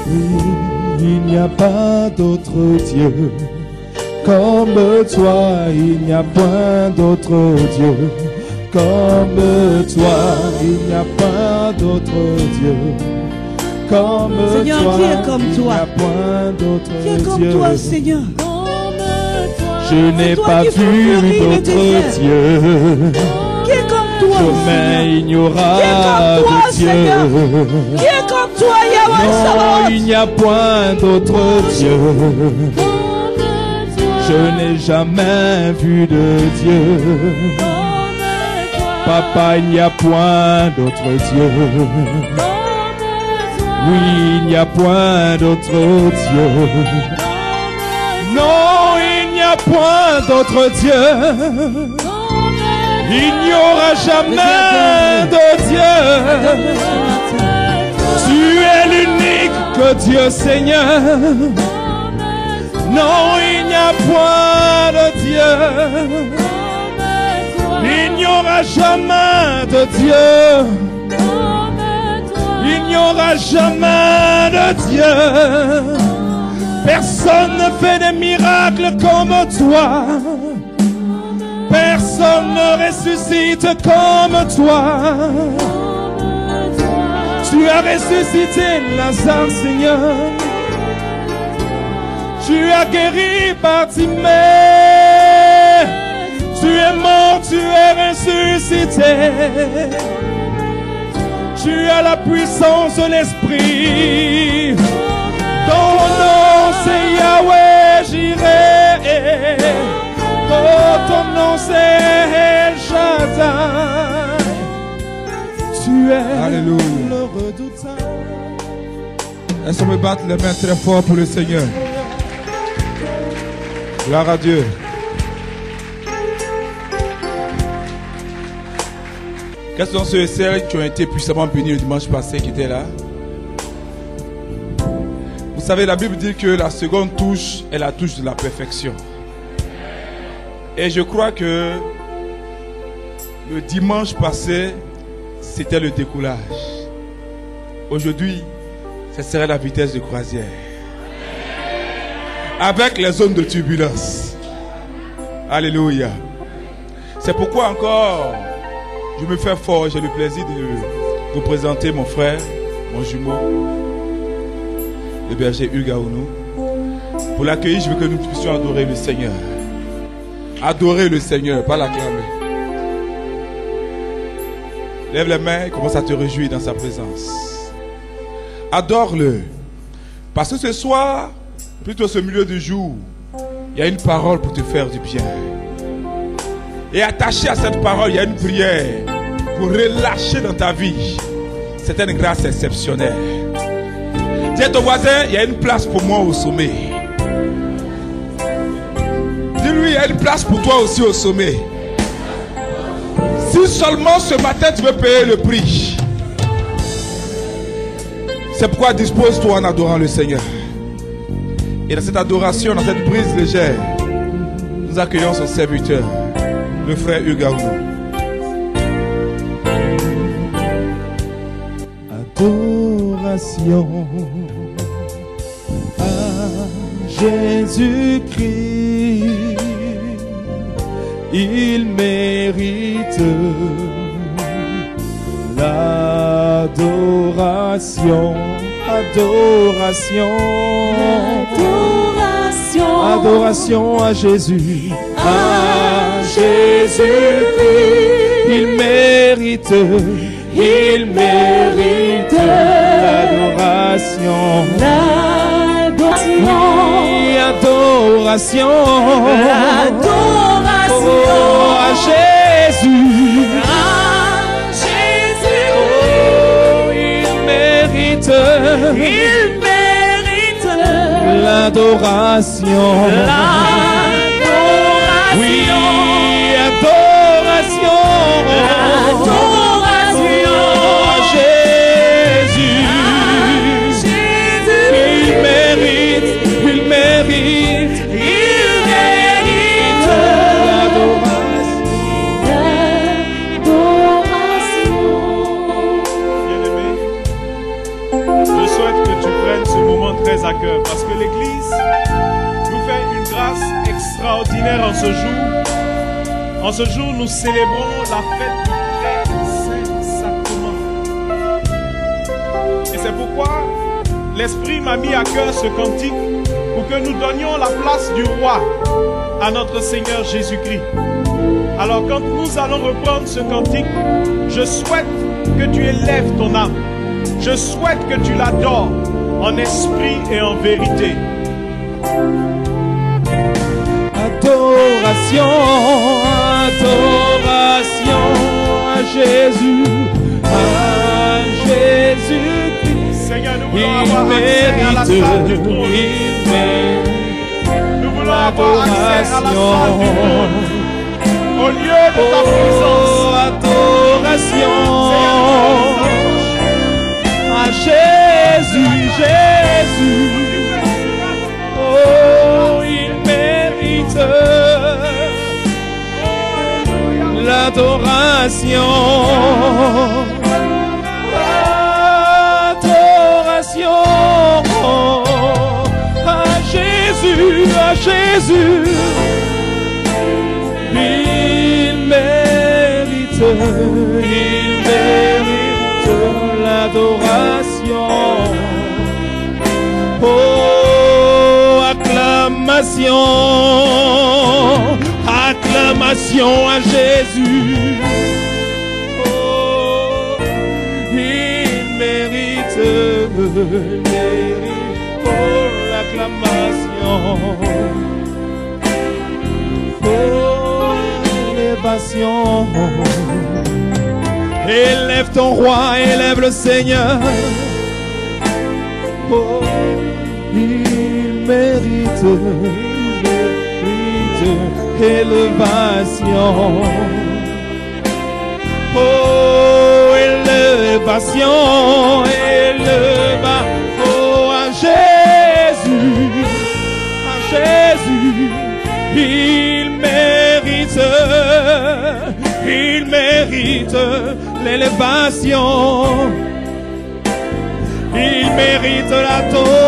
Il n'y a pas d'autre Dieu comme toi, il n'y a point d'autre Dieu comme toi, il n'y a pas d'autre Dieu comme Seigneur, toi, qui est comme toi? il n'y a point d'autre Qui est comme Dieu. toi, Seigneur? Je n'ai pas vu d'autre Dieu. Qui est comme toi? Mais il n'y aura Qui est comme toi, de Dieu. Seigneur? Qui est comme toi, Yahweh Non, Sabaoth? il n'y a point d'autre Dieu. Je n'ai jamais vu de Dieu. Papa, il n'y a point d'autre Dieu. Oui, il n'y a point d'autre Dieu. Non, il n'y a point d'autre Dieu. Il n'y aura jamais de Dieu. Tu es l'unique que Dieu, Seigneur. Non, il n'y a point de Dieu. Il n'y aura jamais de Dieu. Il n'y aura jamais de Dieu. Personne ne fait des miracles comme toi. Personne ne ressuscite comme toi. Tu as ressuscité Lazare, Seigneur. Tu as guéri Bartimée. Tu es mort, tu es ressuscité. Tu as la puissance de l'Esprit. Ton nom c'est Yahweh Jireh. Oh, ton nom c'est El Shaddai. Tu es Alléluia. le redoutable. Est-ce qu'on me batte les mains très fort pour le Seigneur? Gloire à Dieu. Quels sont ceux et celles qui ont été puissamment bénis le dimanche passé qui étaient là? Vous savez, la Bible dit que la seconde touche est la touche de la perfection. Et je crois que le dimanche passé, c'était le décollage. Aujourd'hui, ce serait la vitesse de croisière. Avec les zones de turbulence. Alléluia. C'est pourquoi encore, je me fais fort, j'ai le plaisir de vous présenter mon frère, mon jumeau, le berger Hugues Aounou. Pour l'accueillir, je veux que nous puissions adorer le Seigneur. Adorer le Seigneur, pas l'acclamer. Lève les mains et commence à te réjouir dans sa présence. Adore-le. Parce que ce soir, plutôt ce milieu du jour, il y a une parole pour te faire du bien. Et attaché à cette parole, il y a une prière pour relâcher dans ta vie certaines grâces exceptionnelles. Dis à ton voisin, il y a une place pour moi au sommet. Dis-lui, il y a une place pour toi aussi au sommet. Si seulement ce matin tu veux payer le prix. C'est pourquoi dispose-toi en adorant le Seigneur. Et dans cette adoration, dans cette brise légère, nous accueillons son serviteur, le frère Hugues Aounou. Adoration à Jésus-Christ, il mérite l'adoration, adoration, Adoration. adoration à Jésus, à Jésus-Christ, il mérite l'adoration, oui, adoration, oh, à Jésus, oh, il mérite l'adoration, oui, adoration, il mérite l'adoration. Je souhaite que tu prennes ce moment très à cœur parce que l'Église nous fait une grâce extraordinaire en ce jour. En ce jour, nous célébrons la fête du très Saint-Sacrement. Et c'est pourquoi l'Esprit m'a mis à cœur ce cantique pour que nous donnions la place du roi à notre Seigneur Jésus-Christ. Alors quand nous allons reprendre ce cantique, je souhaite que tu élèves ton âme. Je souhaite que tu l'adores en esprit et en vérité. Adoration, adoration à Jésus, Jésus-Christ. Seigneur, nous voulons avoir accès à la salle du trône. Nous voulons avoir accès à la salle du trône. Au lieu de ta présence. Adoration à Jésus, Jésus. Oh, il mérite l'adoration. Adoration à Jésus, à Jésus. Il mérite l'adoration. Oh, acclamation, acclamation à Jésus. Oh, il mérite oh, l'acclamation. Oh, élévation. Élève ton roi, élève le Seigneur. Oh, il mérite élévation. Oh, élévation, oh, à Jésus, il mérite l'élévation. Il mérite l'adoration.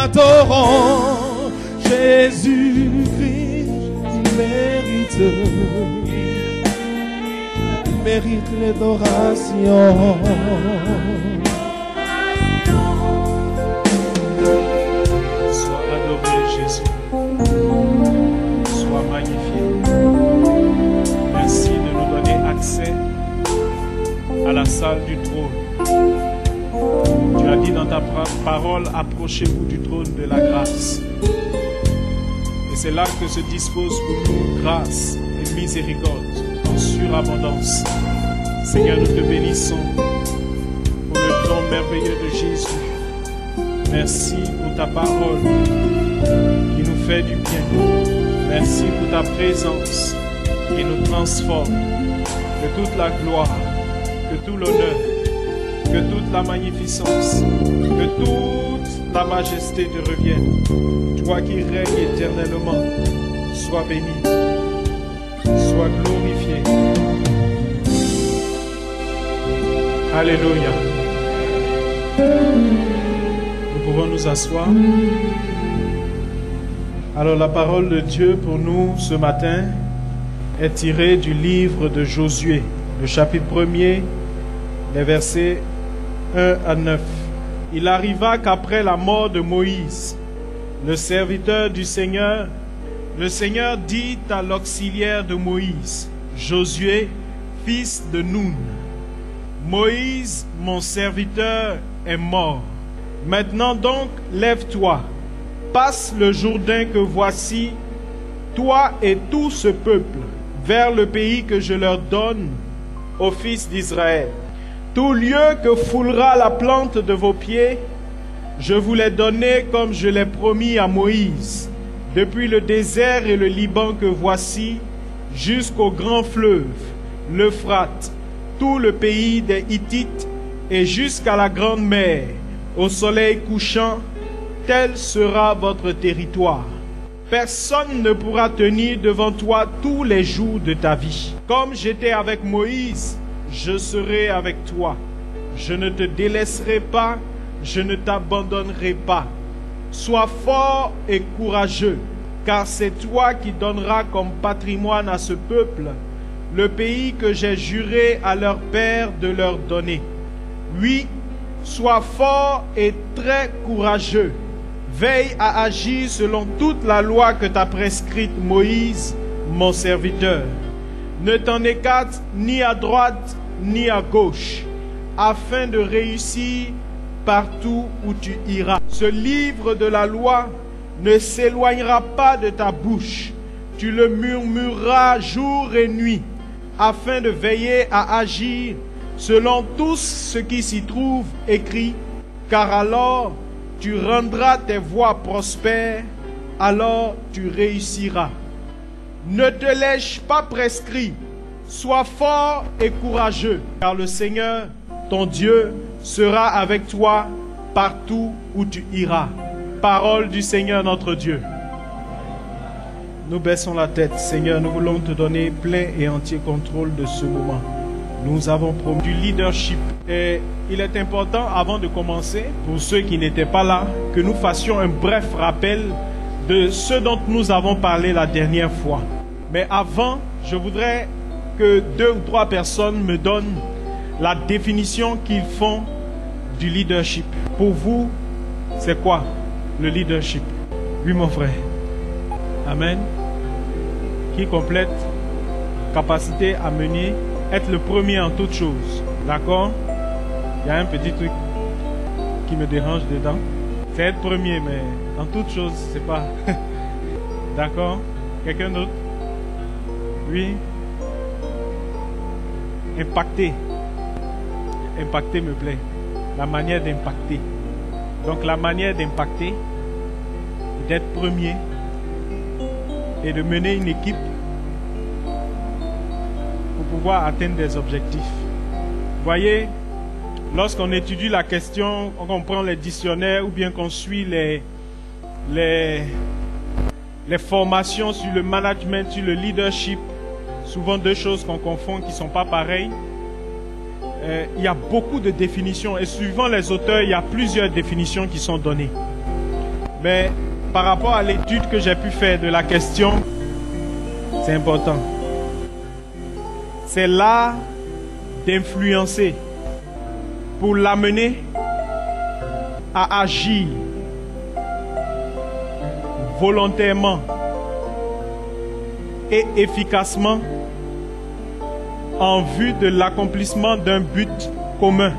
Adorons Jésus-Christ. Il mérite l'adoration. Sois adoré, Jésus. Sois magnifié. Merci de nous donner accès à la salle du trône. Tu as dit dans ta parole, approchez-vous du trône de la grâce. Et c'est là que se dispose pour nous grâce et miséricorde en surabondance. Seigneur, nous te bénissons pour le don merveilleux de Jésus. Merci pour ta parole qui nous fait du bien. Merci pour ta présence qui nous transforme. Que toute la gloire, que tout l'honneur, que toute la magnificence, que toute la majesté te revienne. Toi qui règnes éternellement, sois béni, sois glorifié. Alléluia. Nous pouvons nous asseoir. Alors la parole de Dieu pour nous ce matin est tirée du livre de Josué, le chapitre 1er, les versets 1 à 9. Il arriva qu'après la mort de Moïse, le serviteur du Seigneur, le Seigneur dit à l'auxiliaire de Moïse, Josué, fils de Nun, Moïse, mon serviteur, est mort. Maintenant donc, lève-toi, passe le Jourdain que voici, toi et tout ce peuple, vers le pays que je leur donne, aux fils d'Israël. Tout lieu que foulera la plante de vos pieds, je vous l'ai donné comme je l'ai promis à Moïse, depuis le désert et le Liban que voici, jusqu'au grand fleuve, l'Euphrate, tout le pays des Hittites et jusqu'à la grande mer, au soleil couchant, tel sera votre territoire. Personne ne pourra tenir devant toi tous les jours de ta vie. Comme j'étais avec Moïse, je serai avec toi. Je ne te délaisserai pas, je ne t'abandonnerai pas. Sois fort et courageux, car c'est toi qui donneras comme patrimoine à ce peuple le pays que j'ai juré à leur père de leur donner. Oui, sois fort et très courageux. Veille à agir selon toute la loi que t'a prescrite Moïse, mon serviteur. Ne t'en écarte ni à droite ni à gauche, afin de réussir partout où tu iras. Ce livre de la loi ne s'éloignera pas de ta bouche. Tu le murmureras jour et nuit, afin de veiller à agir selon tout ce qui s'y trouve écrit, car alors tu rendras tes voies prospères, alors tu réussiras. Ne te laisse pas prescrit, sois fort et courageux, car le Seigneur, ton Dieu, sera avec toi partout où tu iras. Parole du Seigneur notre Dieu. Nous baissons la tête. Seigneur, nous voulons te donner plein et entier contrôle de ce moment. Nous avons promis du leadership. Et il est important, avant de commencer, pour ceux qui n'étaient pas là, que nous fassions un bref rappel de ce dont nous avons parlé la dernière fois. Mais avant, je voudrais que 2 ou 3 personnes me donnent la définition qu'ils font du leadership. Pour vous, c'est quoi le leadership? Oui, mon frère. Amen. Qui complète capacité à mener, être le premier en toutes choses. D'accord? Il y a un petit truc qui me dérange dedans. C'est être premier, mais en toutes choses, c'est pas. D'accord? Quelqu'un d'autre? Oui. Impacter. Impacter me plaît. La manière d'impacter. Donc la manière d'impacter, d'être premier et de mener une équipe pour pouvoir atteindre des objectifs. Voyez, lorsqu'on étudie la question, on prend les dictionnaires ou bien qu'on suit les formations sur le management, sur le leadership, souvent 2 choses qu'on confond qui ne sont pas pareilles. Il y a beaucoup de définitions et suivant les auteurs, il y a plusieurs définitions qui sont données. Mais par rapport à l'étude que j'ai pu faire de la question, c'est important. C'est l'art d'influencer pour l'amener à agir volontairement et efficacement en vue de l'accomplissement d'un but commun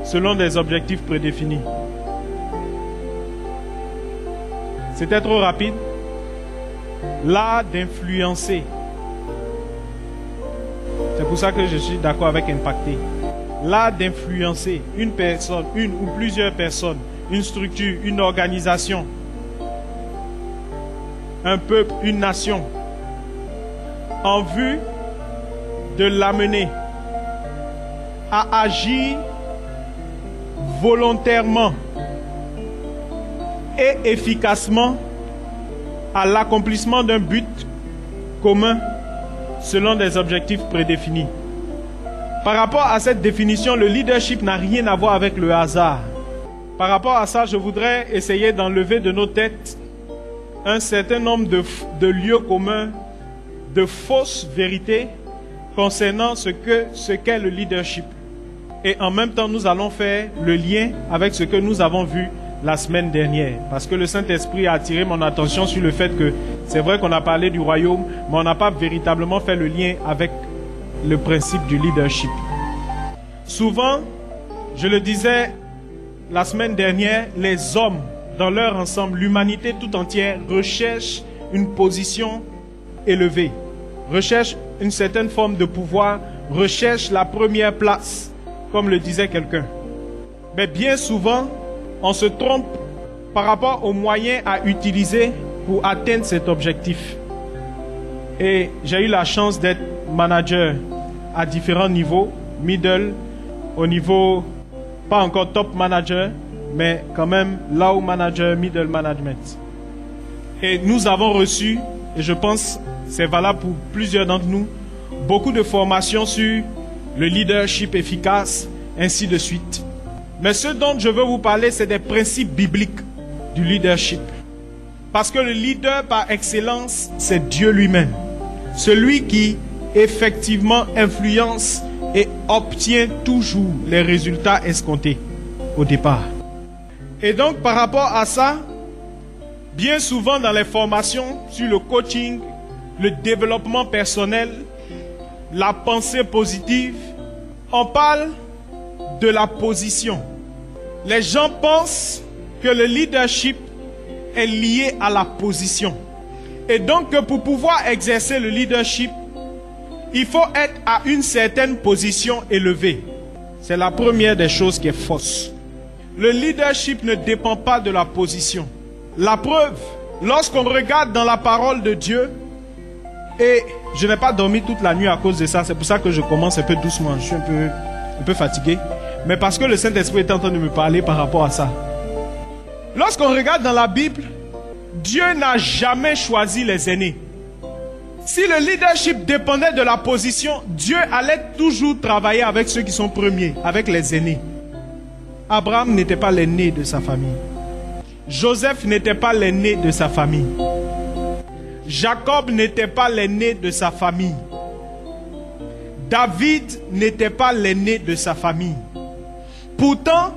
selon des objectifs prédéfinis. C'était trop rapide. L'art d'influencer. C'est pour ça que je suis d'accord avec impacter. L'art d'influencer une personne, une ou plusieurs personnes, une structure, une organisation, un peuple, une nation, en vue de l'amener à agir volontairement et efficacement à l'accomplissement d'un but commun selon des objectifs prédéfinis. Par rapport à cette définition, le leadership n'a rien à voir avec le hasard. Par rapport à ça, je voudrais essayer d'enlever de nos têtes un certain nombre de lieux communs, de fausses vérités concernant ce qu'est le leadership. Et en même temps, nous allons faire le lien avec ce que nous avons vu la semaine dernière. Parce que le Saint-Esprit a attiré mon attention sur le fait que c'est vrai qu'on a parlé du royaume, mais on n'a pas véritablement fait le lien avec le principe du leadership. Souvent, je le disais la semaine dernière, les hommes dans leur ensemble, l'humanité tout entière recherche une position élevée, recherche une certaine forme de pouvoir, recherche la première place, comme le disait quelqu'un. Mais bien souvent, on se trompe par rapport aux moyens à utiliser pour atteindre cet objectif. Et j'ai eu la chance d'être manager à différents niveaux, middle, au niveau, pas encore top manager, mais quand même low manager, middle management. Et nous avons reçu, et je pense c'est valable pour plusieurs d'entre nous, beaucoup de formations sur le leadership efficace, ainsi de suite. Mais ce dont je veux vous parler, c'est des principes bibliques du leadership. Parce que le leader par excellence, c'est Dieu lui-même. Celui qui effectivement influence et obtient toujours les résultats escomptés au départ. Et donc par rapport à ça, bien souvent dans les formations sur le coaching, le développement personnel, la pensée positive, on parle de la position. Les gens pensent que le leadership est lié à la position. Et donc que pour pouvoir exercer le leadership, il faut être à une certaine position élevée. C'est la première des choses qui est fausse. Le leadership ne dépend pas de la position. La preuve, lorsqu'on regarde dans la parole de Dieu, et je n'ai pas dormi toute la nuit à cause de ça, c'est pour ça que je commence un peu doucement, je suis un peu fatigué, mais parce que le Saint-Esprit est en train de me parler par rapport à ça. Lorsqu'on regarde dans la Bible, Dieu n'a jamais choisi les aînés. Si le leadership dépendait de la position, Dieu allait toujours travailler avec ceux qui sont premiers, avec les aînés. Abraham n'était pas l'aîné de sa famille. Joseph n'était pas l'aîné de sa famille. Jacob n'était pas l'aîné de sa famille. David n'était pas l'aîné de sa famille. Pourtant,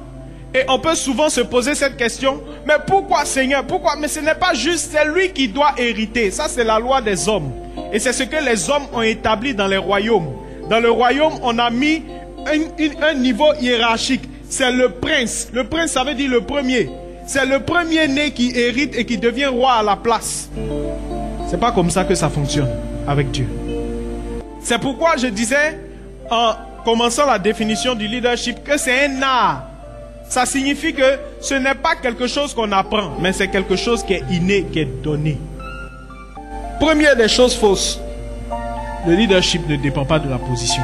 et on peut souvent se poser cette question, mais pourquoi Seigneur? Pourquoi? Mais ce n'est pas juste, c'est lui qui doit hériter. Ça, c'est la loi des hommes. Et c'est ce que les hommes ont établi dans les royaumes. Dans le royaume, on a mis un niveau hiérarchique. C'est le prince. Le prince, ça veut dire le premier. C'est le premier-né qui hérite et qui devient roi à la place. C'est pas comme ça que ça fonctionne avec Dieu. C'est pourquoi je disais, en commençant la définition du leadership, que c'est un art. Ça signifie que ce n'est pas quelque chose qu'on apprend, mais c'est quelque chose qui est inné, qui est donné. Première des choses fausses, le leadership ne dépend pas de la position.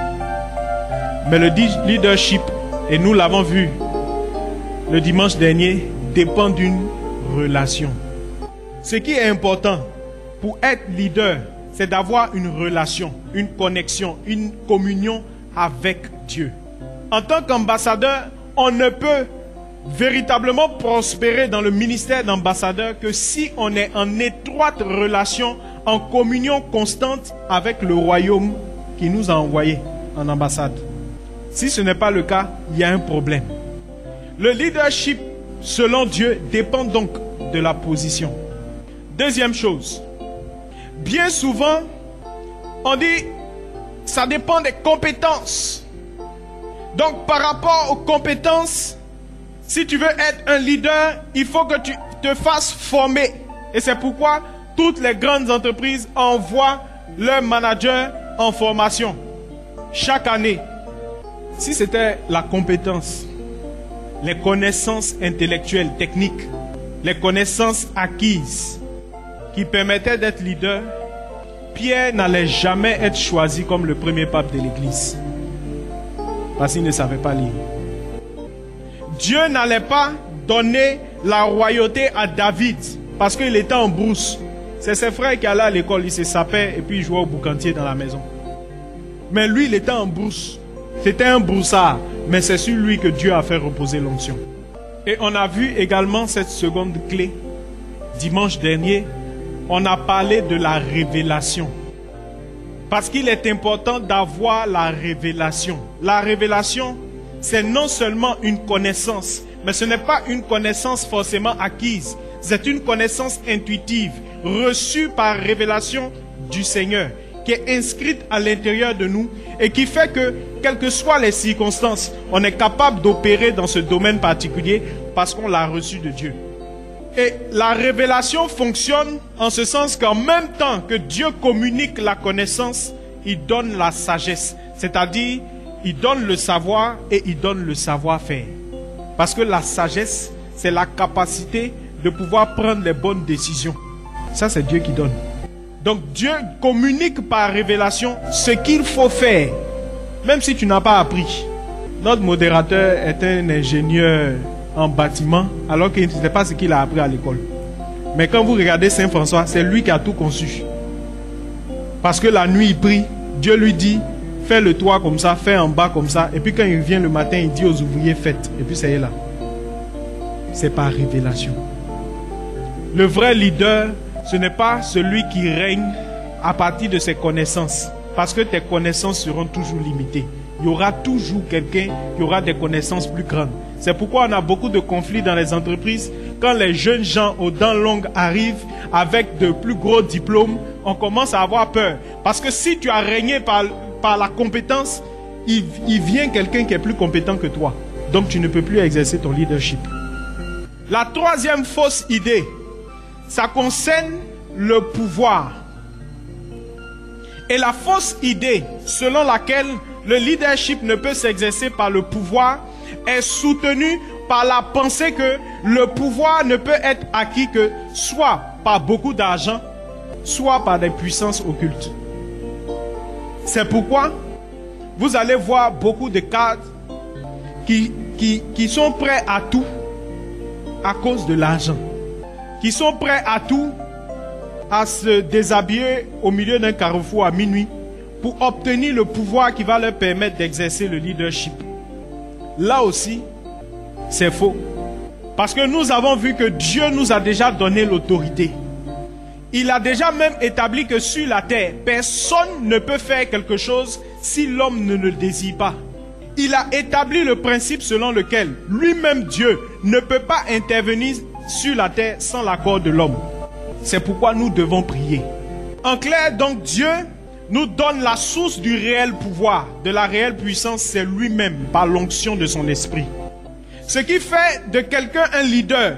Mais le leadership, et nous l'avons vu le dimanche dernier, dépend d'une relation. Ce qui est important pour être leader, c'est d'avoir une relation, une connexion, une communion avec Dieu. En tant qu'ambassadeur, on ne peut véritablement prospérer dans le ministère d'ambassadeur que si on est en étroite relation, en communion constante avec le royaume qui nous a envoyés en ambassade. Si ce n'est pas le cas, il y a un problème. Le leadership, selon Dieu, dépend donc de la position. Deuxième chose, bien souvent, on dit, ça dépend des compétences. Donc, par rapport aux compétences, si tu veux être un leader, il faut que tu te fasses former. Et c'est pourquoi toutes les grandes entreprises envoient leurs managers en formation chaque année. Si c'était la compétence, les connaissances intellectuelles, techniques, les connaissances acquises qui permettaient d'être leader, Pierre n'allait jamais être choisi comme le premier pape de l'Église. Parce qu'il ne savait pas lire. Dieu n'allait pas donner la royauté à David parce qu'il était en brousse. C'est ses frères qui allaient à l'école, ils se sapaient et puis ils jouaient au boucantier dans la maison. Mais lui, il était en brousse. C'était un broussard, mais c'est sur lui que Dieu a fait reposer l'onction. Et on a vu également cette seconde clé. Dimanche dernier, on a parlé de la révélation. Parce qu'il est important d'avoir la révélation. La révélation, c'est non seulement une connaissance, mais ce n'est pas une connaissance forcément acquise. C'est une connaissance intuitive, reçue par révélation du Seigneur, qui est inscrite à l'intérieur de nous et qui fait que, quelles que soient les circonstances, on est capable d'opérer dans ce domaine particulier parce qu'on l'a reçu de Dieu. Et la révélation fonctionne en ce sens qu'en même temps que Dieu communique la connaissance, il donne la sagesse. C'est-à-dire, il donne le savoir et il donne le savoir-faire. Parce que la sagesse, c'est la capacité de pouvoir prendre les bonnes décisions. Ça, c'est Dieu qui donne. Donc, Dieu communique par révélation ce qu'il faut faire, même si tu n'as pas appris. Notre modérateur est un ingénieur en bâtiment, alors qu'il ne sait pas ce qu'il a appris à l'école. Mais quand vous regardez Saint François, c'est lui qui a tout conçu. Parce que la nuit, il prie, Dieu lui dit, fait le toit comme ça, fait en bas comme ça, et puis quand il vient le matin, il dit aux ouvriers faites, et puis ça y est là. C'est par révélation. Le vrai leader, ce n'est pas celui qui règne à partir de ses connaissances, parce que tes connaissances seront toujours limitées. Il y aura toujours quelqu'un qui aura des connaissances plus grandes. C'est pourquoi on a beaucoup de conflits dans les entreprises. Quand les jeunes gens aux dents longues arrivent avec de plus gros diplômes, on commence à avoir peur. Parce que si tu as régné par la compétence, il vient quelqu'un qui est plus compétent que toi. Donc tu ne peux plus exercer ton leadership. La troisième fausse idée, ça concerne le pouvoir. Et la fausse idée selon laquelle le leadership ne peut s'exercer par le pouvoir est soutenue par la pensée que le pouvoir ne peut être acquis que soit par beaucoup d'argent, soit par des puissances occultes. C'est pourquoi vous allez voir beaucoup de cadres qui sont prêts à tout à cause de l'argent, qui sont prêts à tout, à se déshabiller au milieu d'un carrefour à minuit pour obtenir le pouvoir qui va leur permettre d'exercer le leadership. Là aussi, c'est faux. Parce que nous avons vu que Dieu nous a déjà donné l'autorité. Il a déjà même établi que sur la terre, personne ne peut faire quelque chose si l'homme ne le désire pas. Il a établi le principe selon lequel lui-même Dieu ne peut pas intervenir sur la terre sans l'accord de l'homme. C'est pourquoi nous devons prier. En clair, donc, Dieu nous donne la source du réel pouvoir, de la réelle puissance, c'est lui-même, par l'onction de son esprit. Ce qui fait de quelqu'un un leader,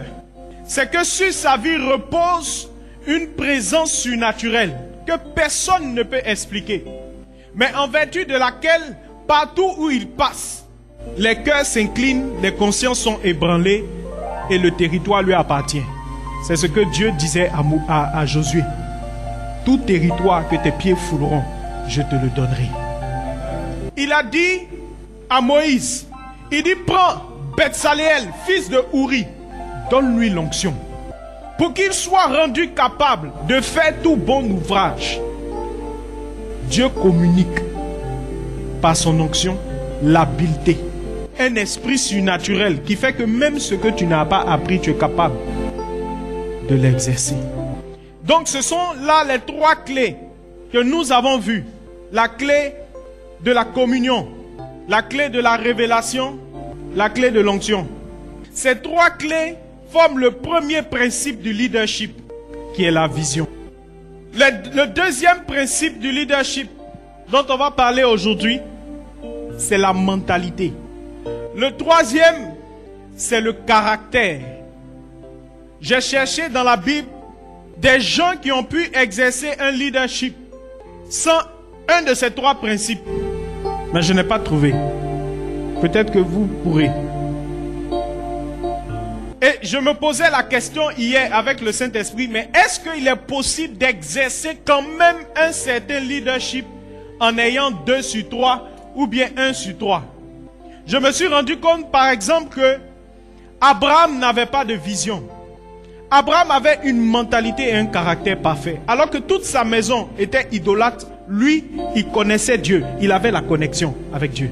c'est que sur sa vie repose une présence surnaturelle que personne ne peut expliquer, mais en vertu de laquelle, partout où il passe, les cœurs s'inclinent, les consciences sont ébranlées et le territoire lui appartient. C'est ce que Dieu disait à Josué. Tout territoire que tes pieds fouleront, je te le donnerai. Il a dit à Moïse, il dit, prends Betsaléel, fils de Ouri, donne-lui l'onction, pour qu'il soit rendu capable de faire tout bon ouvrage. Dieu communique par son onction l'habileté, un esprit surnaturel qui fait que même ce que tu n'as pas appris, tu es capable de l'exercer. Donc ce sont là les trois clés que nous avons vues. La clé de la communion, la clé de la révélation, la clé de l'onction. Ces trois clés forment le premier principe du leadership, qui est la vision. Le deuxième principe du leadership dont on va parler aujourd'hui, c'est la mentalité. Le troisième, c'est le caractère. J'ai cherché dans la Bible des gens qui ont pu exercer un leadership sans un de ces trois principes. Mais je n'ai pas trouvé. Peut-être que vous pourrez. Et je me posais la question hier avec le Saint-Esprit, mais est-ce qu'il est possible d'exercer quand même un certain leadership en ayant 2 sur 3 ou bien 1 sur 3? Je me suis rendu compte par exemple que Abraham n'avait pas de vision. Abraham avait une mentalité et un caractère parfait. Alors que toute sa maison était idolâtre, lui, il connaissait Dieu. Il avait la connexion avec Dieu.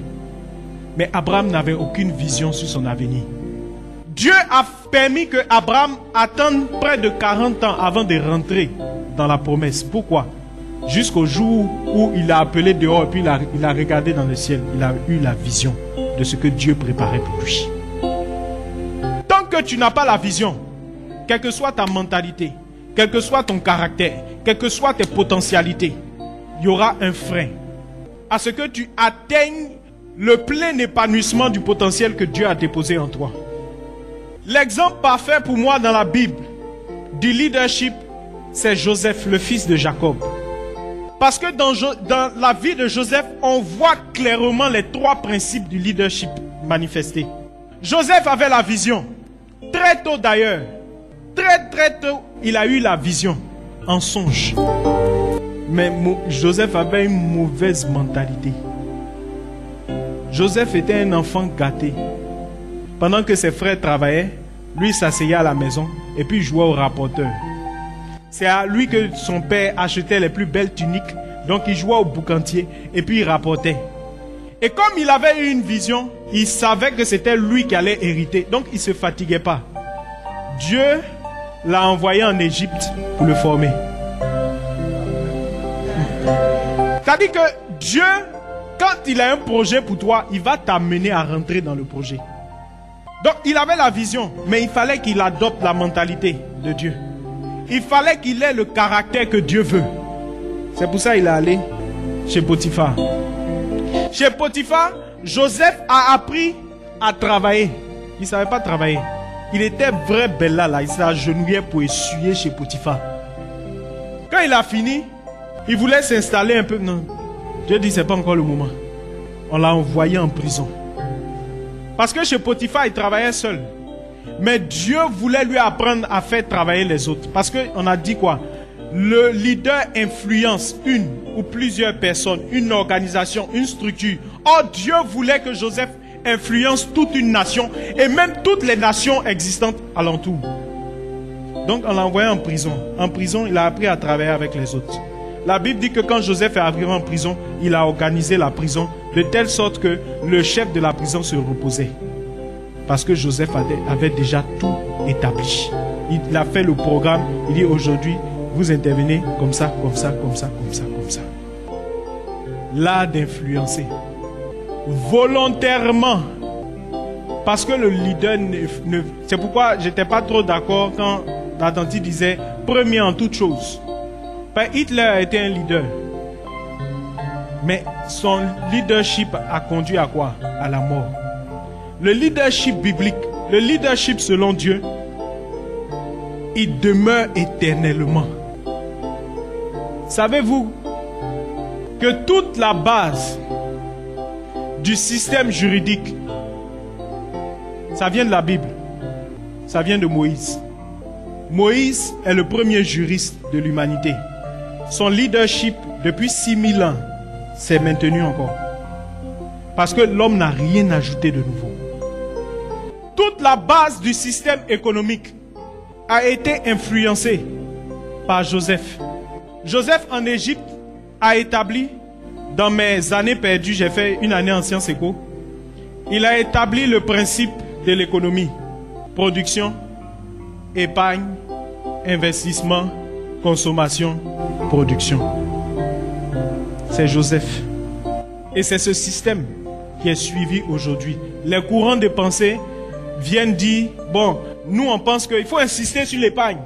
Mais Abraham n'avait aucune vision sur son avenir. Dieu a permis que Abraham attende près de 40 ans avant de rentrer dans la promesse. Pourquoi? Jusqu'au jour où il a appelé dehors et puis il a regardé dans le ciel. Il a eu la vision de ce que Dieu préparait pour lui. Tant que tu n'as pas la vision, quelle que soit ta mentalité, quel que soit ton caractère, quelles que soient tes potentialités, il y aura un frein à ce que tu atteignes le plein épanouissement du potentiel que Dieu a déposé en toi. L'exemple parfait pour moi dans la Bible du leadership, c'est Joseph, le fils de Jacob. Parce que dans la vie de Joseph, on voit clairement les trois principes du leadership manifestés. Joseph avait la vision. Très tôt d'ailleurs. Très tôt, il a eu la vision en songe. Mais Joseph avait une mauvaise mentalité. Joseph était un enfant gâté. Pendant que ses frères travaillaient, lui s'asseyait à la maison et puis jouait au rapporteur. C'est à lui que son père achetait les plus belles tuniques, Donc il jouait au boucantier et puis il rapportait. Et comme il avait eu une vision, il savait que c'était lui qui allait hériter. Donc il ne se fatiguait pas. Dieu l'a envoyé en Égypte pour le former. C'est-à-dire que Dieu, quand il a un projet pour toi, il va t'amener à rentrer dans le projet. Donc il avait la vision, mais il fallait qu'il adopte la mentalité de Dieu. Il fallait qu'il ait le caractère que Dieu veut. C'est pour ça qu'il est allé chez Potiphar. Chez Potiphar, Joseph a appris à travailler. Il ne savait pas travailler. Il était vrai bella là. Il s'agenouillait pour essuyer chez Potiphar. Quand il a fini, il voulait s'installer un peu. Non. Dieu dit, ce n'est pas encore le moment. On l'a envoyé en prison. Parce que chez Potiphar, il travaillait seul. Mais Dieu voulait lui apprendre à faire travailler les autres. Parce qu'on a dit quoi? Le leader influence une ou plusieurs personnes, une organisation, une structure. Or, Dieu voulait que Joseph influence toute une nation et même toutes les nations existantes alentour. Donc, on l'a envoyé en prison. En prison, il a appris à travailler avec les autres. La Bible dit que quand Joseph est arrivé en prison, il a organisé la prison de telle sorte que le chef de la prison se reposait. Parce que Joseph avait déjà tout établi. Il a fait le programme. Il dit aujourd'hui, vous intervenez comme ça, comme ça, comme ça, comme ça, comme ça. L'art d'influencer. Volontairement. Parce que le leader c'est pourquoi je n'étais pas trop d'accord quand Danti disait premier en toute chose. Hitler a été un leader. Mais son leadership a conduit à quoi? À la mort. Le leadership biblique, le leadership selon Dieu, il demeure éternellement. Savez-vous que toute la base du système juridique, ça vient de la Bible, ça vient de Moïse. Moïse est le premier juriste de l'humanité. Son leadership depuis 6000 ans s'est maintenu encore. Parce que l'homme n'a rien ajouté de nouveau. Toute la base du système économique a été influencée par Joseph. Joseph en Égypte a établi, dans mes années perdues, j'ai fait une année en sciences éco, il a établi le principe de l'économie. Production, épargne, investissement, consommation, production. C'est Joseph. Et c'est ce système qui est suivi aujourd'hui. Les courants de pensée viennent dire, bon, nous on pense qu'il faut insister sur l'épargne.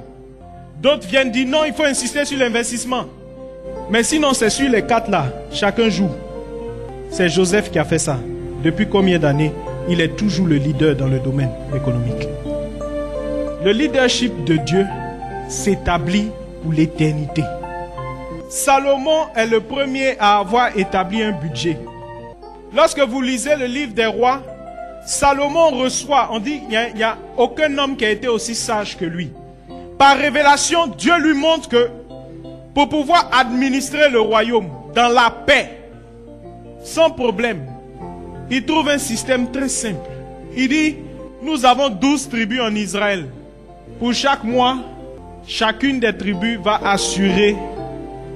D'autres viennent dire, non, il faut insister sur l'investissement. Mais sinon, c'est sur les quatre là, chacun joue. C'est Joseph qui a fait ça. Depuis combien d'années? Il est toujours le leader dans le domaine économique. Le leadership de Dieu s'établit pour l'éternité. Salomon est le premier à avoir établi un budget. Lorsque vous lisez le livre des rois, Salomon reçoit, on dit, il n'y a aucun homme qui a été aussi sage que lui. Par révélation, Dieu lui montre que pour pouvoir administrer le royaume dans la paix, sans problème, il trouve un système très simple. Il dit, nous avons 12 tribus en Israël. Pour chaque mois, chacune des tribus va assurer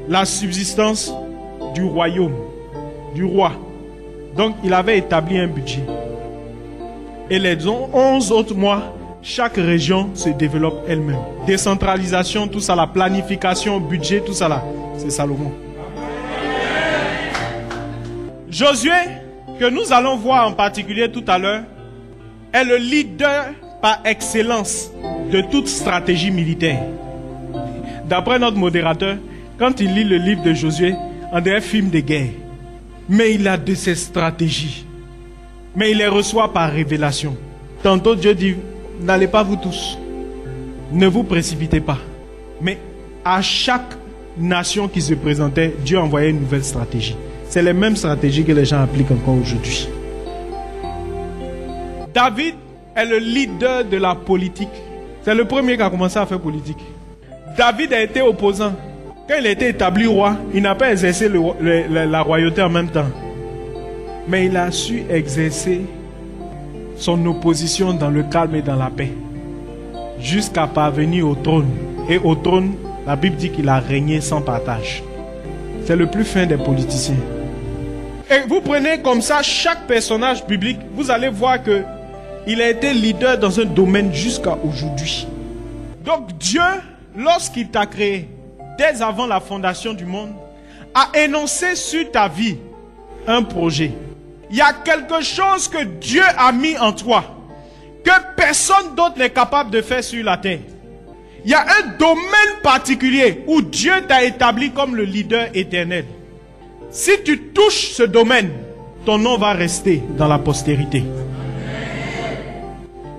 la subsistance du royaume, du roi. Donc, il avait établi un budget. Et les 11 autres mois, chaque région se développe elle-même. Décentralisation, tout ça, la planification, budget, tout ça là, c'est Salomon. Josué, que nous allons voir en particulier tout à l'heure, est le leader par excellence de toute stratégie militaire. D'après notre modérateur, quand il lit le livre de Josué, on dirait un film de guerre. Mais il a de ces stratégies. Mais il les reçoit par révélation. Tantôt Dieu dit, n'allez pas vous tous. Ne vous précipitez pas. Mais à chaque nation qui se présentait, Dieu envoyait une nouvelle stratégie. C'est les mêmes stratégies que les gens appliquent encore aujourd'hui. David est le leader de la politique. C'est le premier qui a commencé à faire politique. David a été opposant. Quand il a été établi roi, il n'a pas exercé la royauté en même temps. Mais il a su exercer son opposition dans le calme et dans la paix. Jusqu'à parvenir au trône. Et au trône, la Bible dit qu'il a régné sans partage. C'est le plus fin des politiciens. Et vous prenez comme ça chaque personnage biblique, vous allez voir que il a été leader dans un domaine jusqu'à aujourd'hui. Donc Dieu, lorsqu'il t'a créé, dès avant la fondation du monde, a énoncé sur ta vie un projet. Il y a quelque chose que Dieu a mis en toi, que personne d'autre n'est capable de faire sur la terre. Il y a un domaine particulier où Dieu t'a établi comme le leader éternel. Si tu touches ce domaine, ton nom va rester dans la postérité.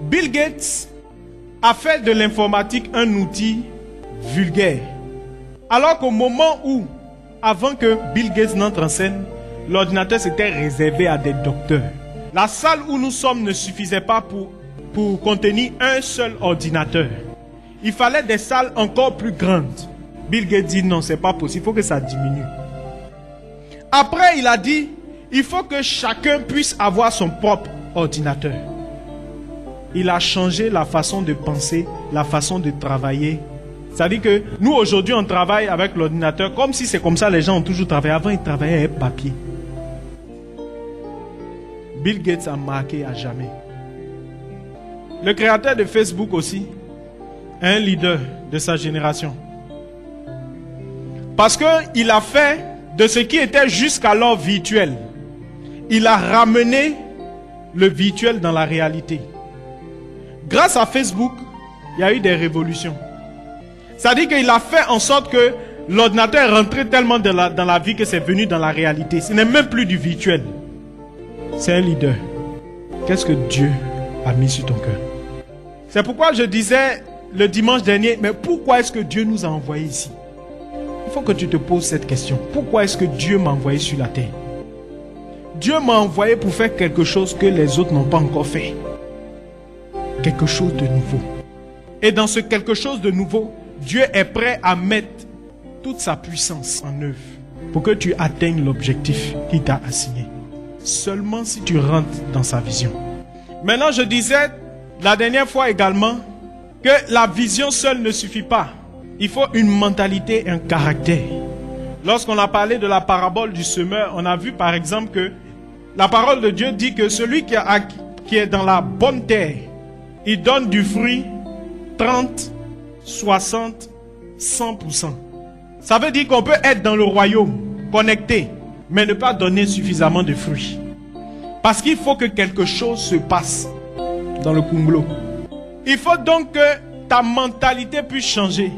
Bill Gates a fait de l'informatique un outil vulgaire. Alors qu'au moment où, avant que Bill Gates n'entre en scène, l'ordinateur s'était réservé à des docteurs. La salle où nous sommes ne suffisait pas pour contenir un seul ordinateur. Il fallait des salles encore plus grandes. Bill Gates dit non, c'est pas possible, il faut que ça diminue. Après, il a dit, il faut que chacun puisse avoir son propre ordinateur. Il a changé la façon de penser, la façon de travailler. C'est-à-dire que nous, aujourd'hui, on travaille avec l'ordinateur comme si c'est comme ça les gens ont toujours travaillé. Avant, ils travaillaient avec papier. Bill Gates a marqué à jamais. Le créateur de Facebook aussi est un leader de sa génération. Parce qu'il a fait de ce qui était jusqu'alors virtuel. Il a ramené le virtuel dans la réalité. Grâce à Facebook, il y a eu des révolutions. C'est-à-dire qu'il a fait en sorte que l'ordinateur est rentré tellement dans la vie que c'est venu dans la réalité. Ce n'est même plus du virtuel. C'est un leader. Qu'est-ce que Dieu a mis sur ton cœur? C'est pourquoi je disais le dimanche dernier, mais pourquoi est-ce que Dieu nous a envoyés ici? Il faut que tu te poses cette question. Pourquoi est-ce que Dieu m'a envoyé sur la terre? Dieu m'a envoyé pour faire quelque chose que les autres n'ont pas encore fait. Quelque chose de nouveau. Et dans ce quelque chose de nouveau, Dieu est prêt à mettre toute sa puissance en œuvre pour que tu atteignes l'objectif qu'il t'a assigné. Seulement si tu rentres dans sa vision. Maintenant, je disais la dernière fois également que la vision seule ne suffit pas. Il faut une mentalité et un caractère. Lorsqu'on a parlé de la parabole du semeur, on a vu par exemple que la parole de Dieu dit que celui qui est dans la bonne terre, il donne du fruit 30, 60, 100%. Ça veut dire qu'on peut être dans le royaume, connecté, mais ne pas donner suffisamment de fruits. Parce qu'il faut que quelque chose se passe dans le Kumlo. Il faut donc que ta mentalité puisse changer.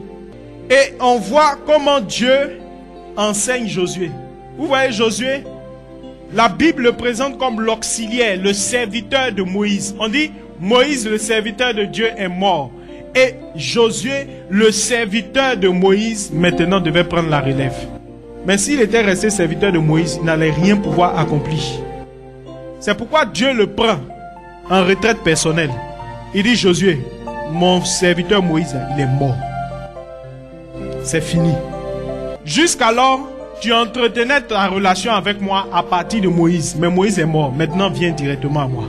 Et on voit comment Dieu enseigne Josué. Vous voyez Josué, la Bible le présente comme l'auxiliaire, le serviteur de Moïse. On dit Moïse, le serviteur de Dieu, est mort. Et Josué, le serviteur de Moïse, maintenant devait prendre la relève. Mais s'il était resté serviteur de Moïse, il n'allait rien pouvoir accomplir. C'est pourquoi Dieu le prend en retraite personnelle. Il dit Josué, mon serviteur Moïse, il est mort. C'est fini. Jusqu'alors, tu entretenais ta relation avec moi à partir de Moïse. Mais Moïse est mort. Maintenant, viens directement à moi.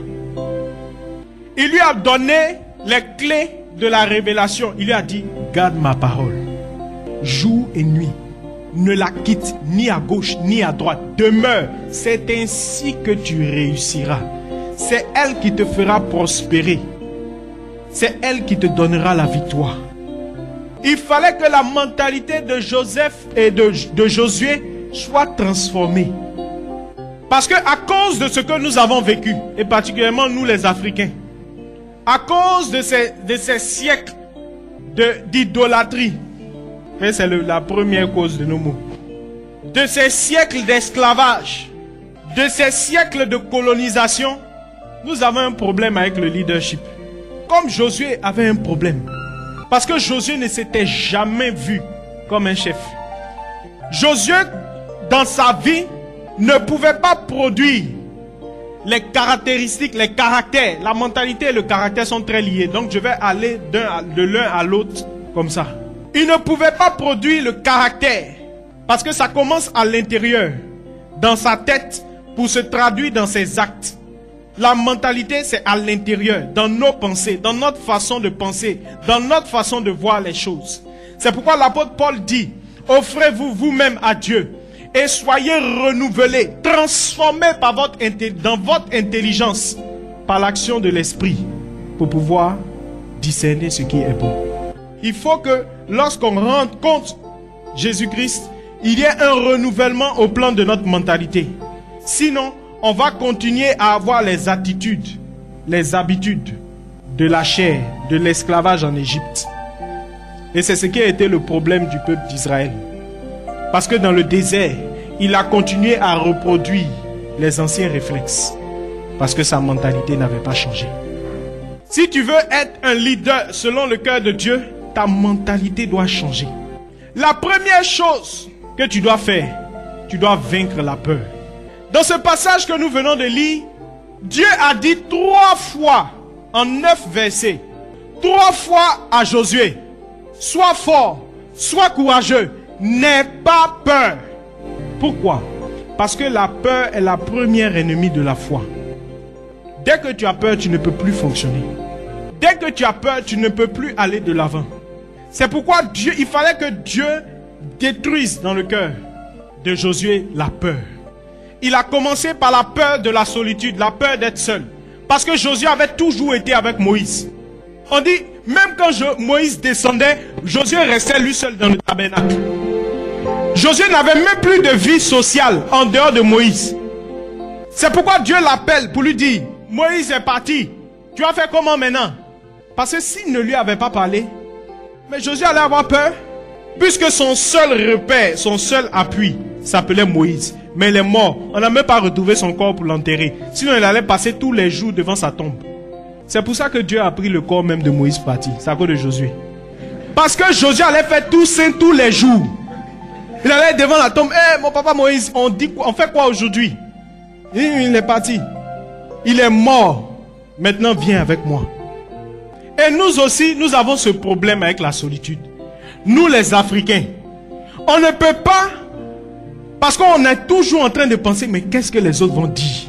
Il lui a donné les clés de la révélation. Il lui a dit, garde ma parole. Jour et nuit. Ne la quitte ni à gauche ni à droite. Demeure. C'est ainsi que tu réussiras. C'est elle qui te fera prospérer. C'est elle qui te donnera la victoire. Il fallait que la mentalité de Joseph et de Josué soit transformée. Parce que à cause de ce que nous avons vécu, et particulièrement nous les Africains, à cause de ces siècles d'idolâtrie, et c'est la première cause de nos maux, de ces siècles d'esclavage, de ces siècles de colonisation, nous avons un problème avec le leadership. Comme Josué avait un problème. Parce que Josué ne s'était jamais vu comme un chef. Josué, dans sa vie, ne pouvait pas produire les caractéristiques, les caractères. La mentalité et le caractère sont très liés. Donc je vais aller de l'un à l'autre comme ça. Il ne pouvait pas produire le caractère. Parce que ça commence à l'intérieur, dans sa tête, pour se traduire dans ses actes. La mentalité, c'est à l'intérieur, dans nos pensées, dans notre façon de penser, dans notre façon de voir les choses. C'est pourquoi l'apôtre Paul dit, offrez-vous vous-même à Dieu, et soyez renouvelés, transformés par dans votre intelligence, par l'action de l'esprit, pour pouvoir discerner ce qui est bon. Il faut que lorsqu'on rencontre Jésus-Christ, il y ait un renouvellement au plan de notre mentalité. Sinon, on va continuer à avoir les attitudes, les habitudes de la chair, de l'esclavage en Égypte. Et c'est ce qui a été le problème du peuple d'Israël. Parce que dans le désert, il a continué à reproduire les anciens réflexes. Parce que sa mentalité n'avait pas changé. Si tu veux être un leader selon le cœur de Dieu, ta mentalité doit changer. La première chose que tu dois faire, tu dois vaincre la peur. Dans ce passage que nous venons de lire, Dieu a dit 3 fois, en 9 versets, 3 fois à Josué, sois fort, sois courageux, n'aie pas peur. Pourquoi? Parce que la peur est la première ennemie de la foi. Dès que tu as peur, tu ne peux plus fonctionner. Dès que tu as peur, tu ne peux plus aller de l'avant. C'est pourquoi il fallait que Dieu détruise dans le cœur de Josué la peur. Il a commencé par la peur de la solitude, la peur d'être seul. Parce que Josué avait toujours été avec Moïse. On dit, même quand Moïse descendait, Josué restait lui seul dans le tabernacle. Josué n'avait même plus de vie sociale en dehors de Moïse. C'est pourquoi Dieu l'appelle pour lui dire, Moïse est parti. Tu vas faire comment maintenant? Parce que s'il ne lui avait pas parlé, mais Josué allait avoir peur. Puisque son seul repère, son seul appui s'appelait Moïse. Mais il est mort. On n'a même pas retrouvé son corps pour l'enterrer. Sinon il allait passer tous les jours devant sa tombe. C'est pour ça que Dieu a pris le corps même de Moïse parti. C'est à cause de Josué. Parce que Josué allait faire tout saint tous les jours. Il allait devant la tombe. Hey, mon papa Moïse, on dit quoi? On fait quoi aujourd'hui? Il est parti. Il est mort. Maintenant viens avec moi. Et nous aussi, nous avons ce problème avec la solitude. Nous les Africains, on ne peut pas, parce qu'on est toujours en train de penser, mais qu'est-ce que les autres vont dire?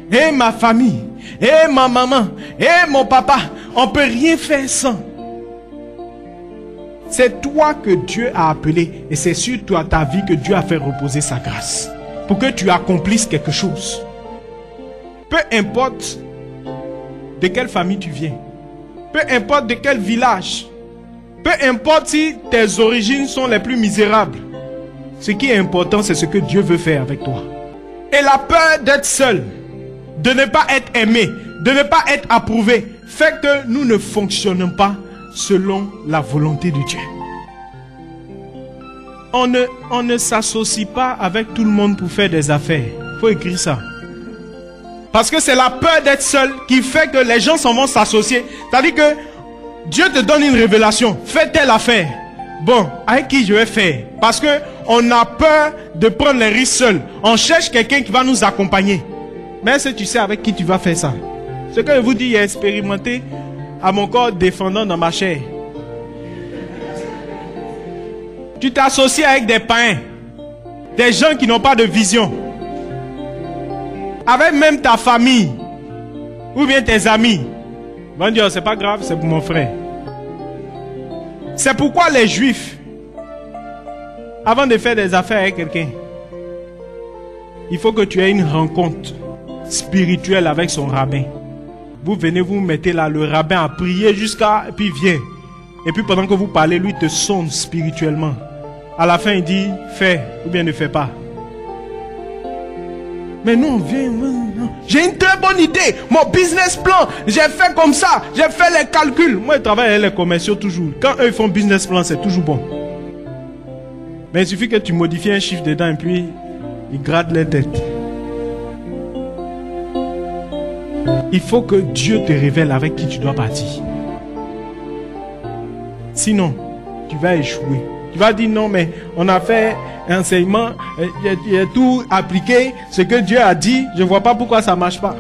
Et ma famille, et ma maman, et mon papa, on ne peut rien faire sans. C'est toi que Dieu a appelé, et c'est sur toi, ta vie, que Dieu a fait reposer sa grâce, pour que tu accomplisses quelque chose. Peu importe de quelle famille tu viens, peu importe de quel village, peu importe si tes origines sont les plus misérables, ce qui est important, c'est ce que Dieu veut faire avec toi. Et la peur d'être seul, de ne pas être aimé, de ne pas être approuvé, fait que nous ne fonctionnons pas selon la volonté de Dieu. On ne s'associe pas avec tout le monde pour faire des affaires. Il faut écrire ça. Parce que c'est la peur d'être seul qui fait que les gens s'en vont s'associer. C'est-à-dire que Dieu te donne une révélation. Fais telle affaire. Bon, avec qui je vais faire? Parce que on a peur de prendre les risques seul. On cherche quelqu'un qui va nous accompagner. Mais est-ce que tu sais avec qui tu vas faire ça? Ce que je vous dis, il est expérimenté à mon corps défendant dans ma chair. Tu t'associes avec des païens, des gens qui n'ont pas de vision, avec même ta famille ou bien tes amis. Ils vont dire, c'est pas grave, c'est pour mon frère. C'est pourquoi les Juifs, avant de faire des affaires avec quelqu'un, il faut que tu aies une rencontre spirituelle avec son rabbin. Vous venez, vous mettez là, le rabbin a prié jusqu'à... Et puis vient. Et puis pendant que vous parlez, lui te sonde spirituellement. À la fin, il dit, fais ou bien ne fais pas. Mais non, viens, j'ai une très bonne idée. Mon business plan, j'ai fait comme ça. J'ai fait les calculs. Moi, je travaille avec les commerciaux toujours. Quand eux font business plan, c'est toujours bon. Mais il suffit que tu modifies un chiffre dedans et puis ils grattent les têtes. Il faut que Dieu te révèle avec qui tu dois partir. Sinon, tu vas échouer. Tu vas dire non, mais on a fait un enseignement, il a tout appliqué, ce que Dieu a dit, je ne vois pas pourquoi ça ne marche pas.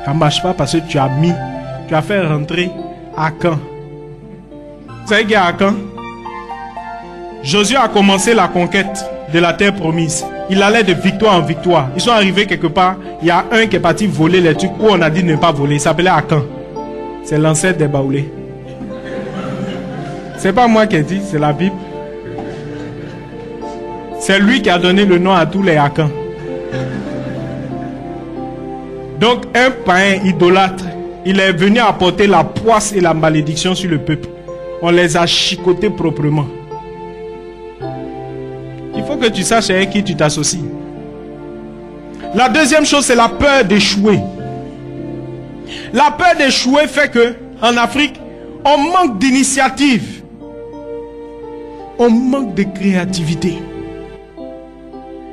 Ça ne marche pas parce que tu as fait rentrer Akan. Vous savez qui est Akan? Josué a commencé la conquête de la terre promise. Il allait de victoire en victoire. Ils sont arrivés quelque part. Il y a un qui est parti voler les trucs où on a dit ne pas voler. Il s'appelait Akan. C'est l'ancêtre des baoulés. C'est pas moi qui ai dit, c'est la Bible. C'est lui qui a donné le nom à tous les Akans. Donc un païen idolâtre, il est venu apporter la poisse et la malédiction sur le peuple. On les a chicotés proprement. Il faut que tu saches avec qui tu t'associes. La deuxième chose, c'est la peur d'échouer. La peur d'échouer fait que, en Afrique, on manque d'initiative. On manque de créativité.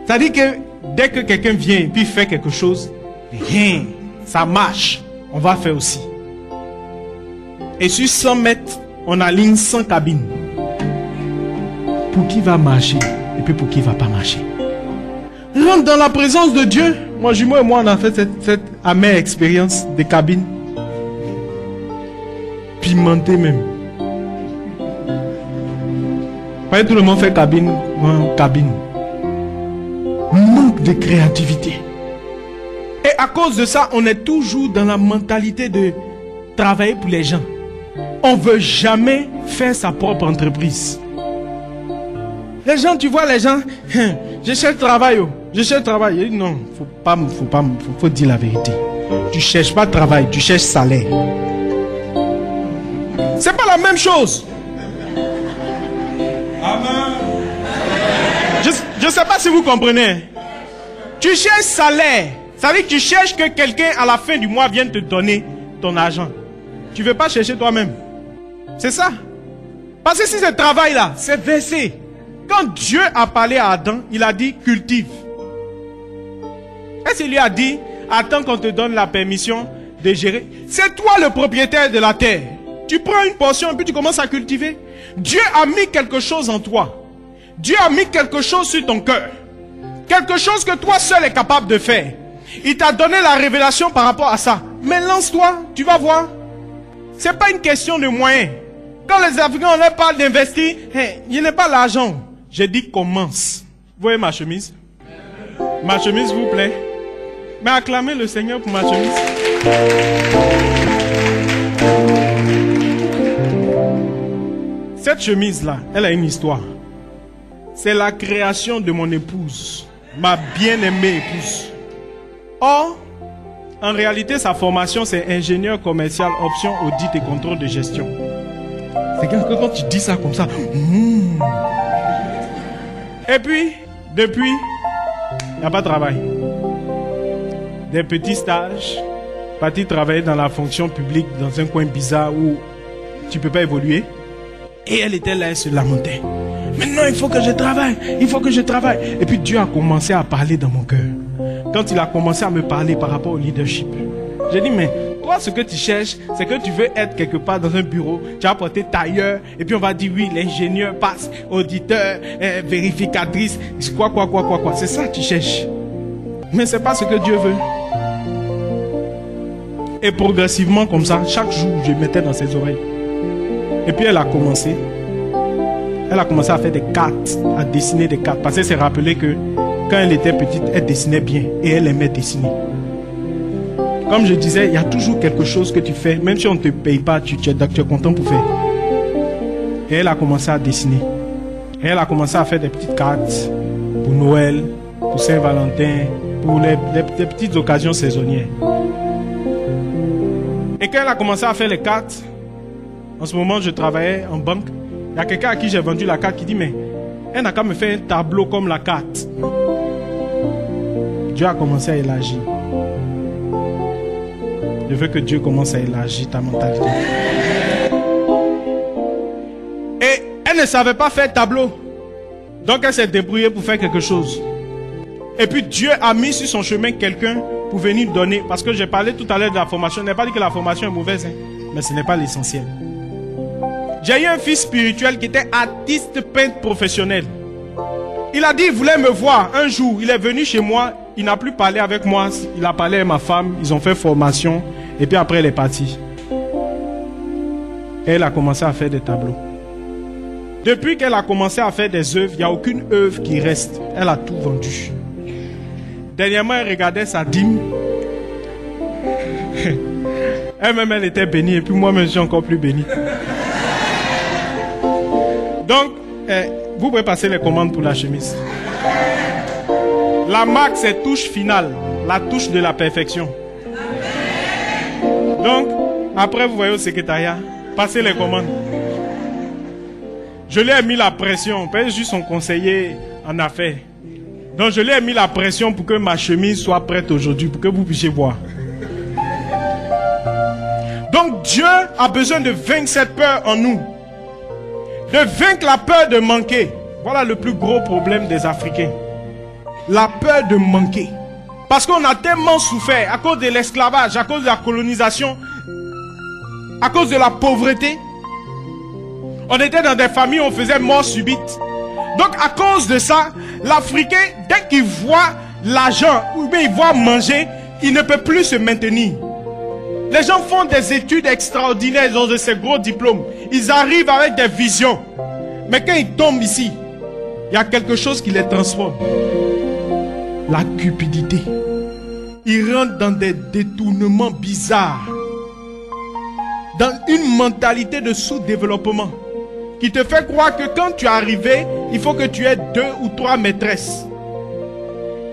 C'est-à-dire que dès que quelqu'un vient et puis fait quelque chose, rien, ça marche, on va faire aussi. Et sur 100 mètres, on aligne 100 cabines. Pour qui va marcher et puis pour qui va pas marcher. Rentre dans la présence de Dieu. Moi, Jumeau et moi, on a fait cette amère expérience de cabine. Pimentée même. Pas tout le monde fait cabine. Non, cabine. Manque de créativité. Et à cause de ça, on est toujours dans la mentalité de travailler pour les gens. On ne veut jamais faire sa propre entreprise. Les gens, tu vois les gens, je cherche travail, je cherche travail. Non, faut dire la vérité. Tu cherches pas travail, tu cherches salaire. C'est pas la même chose. Amen. Je ne sais pas si vous comprenez. Tu cherches salaire. Ça veut dire que tu cherches que quelqu'un à la fin du mois vienne te donner ton argent. Tu ne veux pas chercher toi-même. C'est ça. Parce que si ce travail-là, c'est versé. Quand Dieu a parlé à Adam, il a dit cultive. Est-ce qu'il lui a dit, attends qu'on te donne la permission de gérer? C'est toi le propriétaire de la terre. Tu prends une portion et puis tu commences à cultiver. Dieu a mis quelque chose en toi. Dieu a mis quelque chose sur ton cœur. Quelque chose que toi seul es capable de faire. Il t'a donné la révélation par rapport à ça. Mais lance-toi, tu vas voir. Ce n'est pas une question de moyens. Quand les Africains on leur parle d'investir, il n'est pas l'argent. J'ai dit commence. Vous voyez ma chemise? Ma chemise vous plaît? Mais acclamez le Seigneur pour ma chemise. Cette chemise-là, elle a une histoire. C'est la création de mon épouse, ma bien-aimée épouse. Or, en réalité, sa formation, c'est ingénieur commercial, option, audit et contrôle de gestion. C'est que quand tu dis ça comme ça... Et puis, depuis, il n'y a pas de travail. Des petits stages, partir travailler dans la fonction publique, dans un coin bizarre où tu ne peux pas évoluer. Et elle était là, elle se lamentait. Maintenant, il faut que je travaille, il faut que je travaille. Et puis Dieu a commencé à parler dans mon cœur. Quand il a commencé à me parler par rapport au leadership, j'ai dit, mais toi, ce que tu cherches, c'est que tu veux être quelque part dans un bureau, tu as porté tailleur, et puis on va dire, oui, l'ingénieur passe, auditeur, vérificatrice, quoi. C'est ça que tu cherches. Mais ce n'est pas ce que Dieu veut. Et progressivement, comme ça, chaque jour, je mettais dans ses oreilles. Et puis elle a commencé à faire des cartes, à dessiner des cartes. Parce qu'elle s'est rappelée que quand elle était petite, elle dessinait bien et elle aimait dessiner. Comme je disais, il y a toujours quelque chose que tu fais, même si on ne te paye pas, tu es content pour faire. Et elle a commencé à dessiner. Et elle a commencé à faire des petites cartes pour Noël, pour Saint-Valentin, pour les petites occasions saisonnières. Et quand elle a commencé à faire les cartes, en ce moment je travaillais en banque, il y a quelqu'un à qui j'ai vendu la carte qui dit, mais elle n'a qu'à me faire un tableau comme la carte. Dieu a commencé à élargir. Je veux que Dieu commence à élargir ta mentalité. Et elle ne savait pas faire tableau. Donc elle s'est débrouillée pour faire quelque chose. Et puis Dieu a mis sur son chemin quelqu'un pour venir donner. Parce que j'ai parlé tout à l'heure de la formation. Je n'ai pas dit que la formation est mauvaise, hein, mais ce n'est pas l'essentiel. J'ai eu un fils spirituel qui était artiste peintre professionnel. Il a dit, il voulait me voir. Un jour, il est venu chez moi. Il n'a plus parlé avec moi. Il a parlé avec ma femme. Ils ont fait formation. Et puis après, elle est partie. Et elle a commencé à faire des tableaux. Depuis qu'elle a commencé à faire des œuvres, il n'y a aucune œuvre qui reste. Elle a tout vendu. Dernièrement, elle regardait sa dîme. Elle-même, elle était bénie. Et puis moi-même, je suis encore plus béni. Donc, Vous pouvez passer les commandes pour la chemise. La marque, c'est touche finale. La touche de la perfection. Donc, après, vous voyez au secrétariat, passez les commandes. Je lui ai mis la pression. Parce que je suis son conseiller en affaires. Donc, je lui ai mis la pression pour que ma chemise soit prête aujourd'hui, pour que vous puissiez voir. Donc, Dieu a besoin de vaincre cette peur en nous. De vaincre la peur de manquer. Voilà le plus gros problème des Africains. La peur de manquer. Parce qu'on a tellement souffert à cause de l'esclavage, à cause de la colonisation, à cause de la pauvreté. On était dans des familles où on faisait mort subite. Donc à cause de ça, l'Africain, dès qu'il voit l'argent ou bien il voit manger, il ne peut plus se maintenir. Les gens font des études extraordinaires, ils ont de ces gros diplômes. Ils arrivent avec des visions. Mais quand ils tombent ici, il y a quelque chose qui les transforme. La cupidité. Ils rentrent dans des détournements bizarres. Dans une mentalité de sous-développement. Qui te fait croire que quand tu es arrivé, il faut que tu aies 2 ou 3 maîtresses.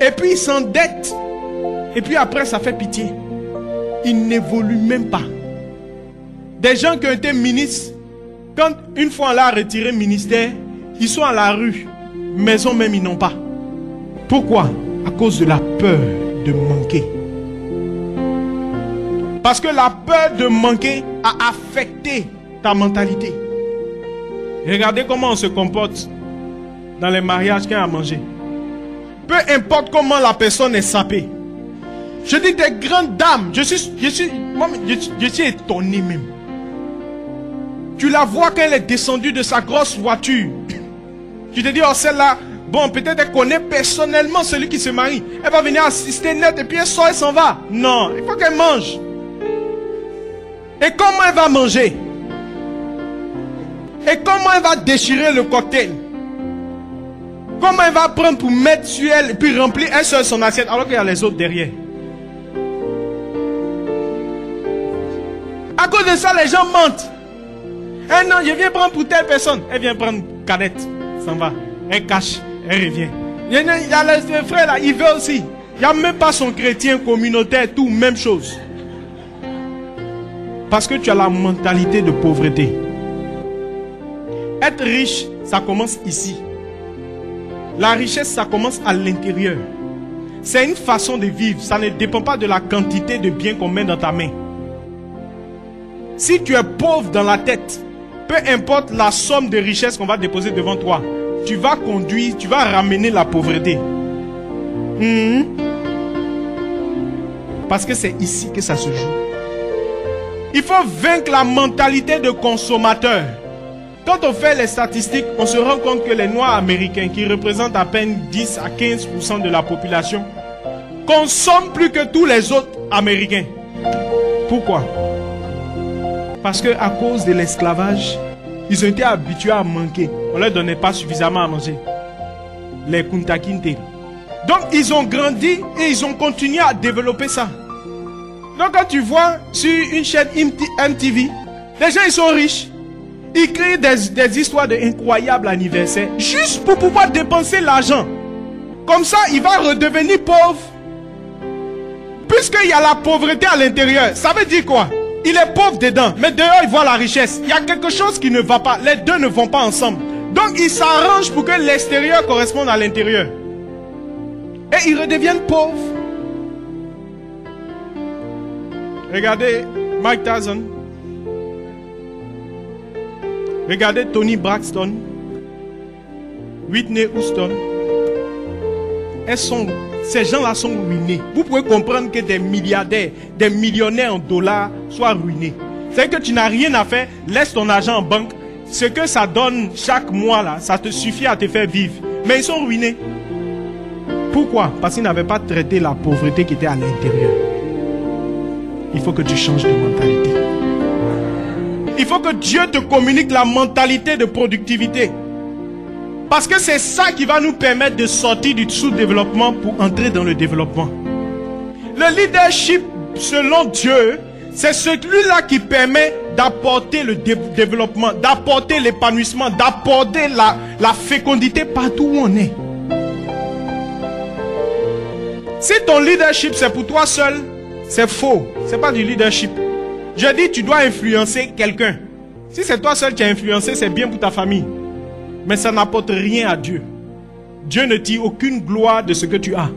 Et puis ils s'endettent. Et puis après ça fait pitié. Ils n'évoluent même pas. Des gens qui ont été ministres, quand une fois on l'a retiré ministère, ils sont à la rue. Maison même ils n'ont pas. Pourquoi? À cause de la peur de manquer. Parce que la peur de manquer a affecté ta mentalité. Regardez comment on se comporte dans les mariages qu'il y a à manger. Peu importe comment la personne est sapée. Je dis des grandes dames. Je suis étonné même. Tu la vois quand elle est descendue de sa grosse voiture. Tu te dis, oh celle-là, bon peut-être elle connaît personnellement celui qui se marie. Elle va venir assister net et puis elle sort et s'en va. Non, il faut qu'elle mange. Et comment elle va manger? Et comment elle va déchirer le cocktail? Comment elle va prendre pour mettre sur elle et puis remplir un seul son assiette alors qu'il y a les autres derrière? À cause de ça, les gens mentent. Eh non, je viens prendre pour telle personne. Elle vient prendre canette, s'en va. Elle cache, elle revient. Il y a les frères là, il veut aussi. Il n'y a même pas son chrétien communautaire, tout, même chose. Parce que tu as la mentalité de pauvreté. Être riche, ça commence ici. La richesse, ça commence à l'intérieur. C'est une façon de vivre. Ça ne dépend pas de la quantité de biens qu'on met dans ta main. Si tu es pauvre dans la tête, peu importe la somme de richesse qu'on va déposer devant toi, tu vas conduire, tu vas ramener la pauvreté. Parce que c'est ici que ça se joue. Il faut vaincre la mentalité de consommateur. Quand on fait les statistiques, on se rend compte que les Noirs américains, qui représentent à peine 10 à 15% de la population, consomment plus que tous les autres Américains. Pourquoi? Parce qu'à cause de l'esclavage, ils ont été habitués à manquer. On ne leur donnait pas suffisamment à manger. Les Kunta Kinte. Donc ils ont grandi et ils ont continué à développer ça. Donc quand tu vois sur une chaîne MTV, les gens ils sont riches. Ils créent des histoires d'incroyables anniversaires juste pour pouvoir dépenser l'argent. Comme ça, il va redevenir pauvre. Puisqu'il y a la pauvreté à l'intérieur, ça veut dire quoi? Il est pauvre dedans, mais dehors il voit la richesse. Il y a quelque chose qui ne va pas. Les deux ne vont pas ensemble. Donc il s'arrange pour que l'extérieur corresponde à l'intérieur. Et ils redeviennent pauvres. Regardez Mike Tyson. Regardez Tony Braxton. Whitney Houston. Ces gens-là sont ruinés. Vous pouvez comprendre que des milliardaires, des millionnaires en dollars soient ruinés. C'est que tu n'as rien à faire, laisse ton argent en banque. Ce que ça donne chaque mois, là, ça te suffit à te faire vivre. Mais ils sont ruinés. Pourquoi? Parce qu'ils n'avaient pas traité la pauvreté qui était à l'intérieur. Il faut que tu changes de mentalité. Il faut que Dieu te communique la mentalité de productivité. Parce que c'est ça qui va nous permettre de sortir du sous-développement pour entrer dans le développement. Le leadership, selon Dieu, C'est celui-là qui permet d'apporter le développement, d'apporter l'épanouissement, d'apporter la fécondité partout où on est. Si ton leadership c'est pour toi seul, c'est faux. C'est pas du leadership. Je dis tu dois influencer quelqu'un. Si c'est toi seul qui as influencé, c'est bien pour ta famille. Mais ça n'apporte rien à Dieu. Dieu ne tire aucune gloire de ce que tu as.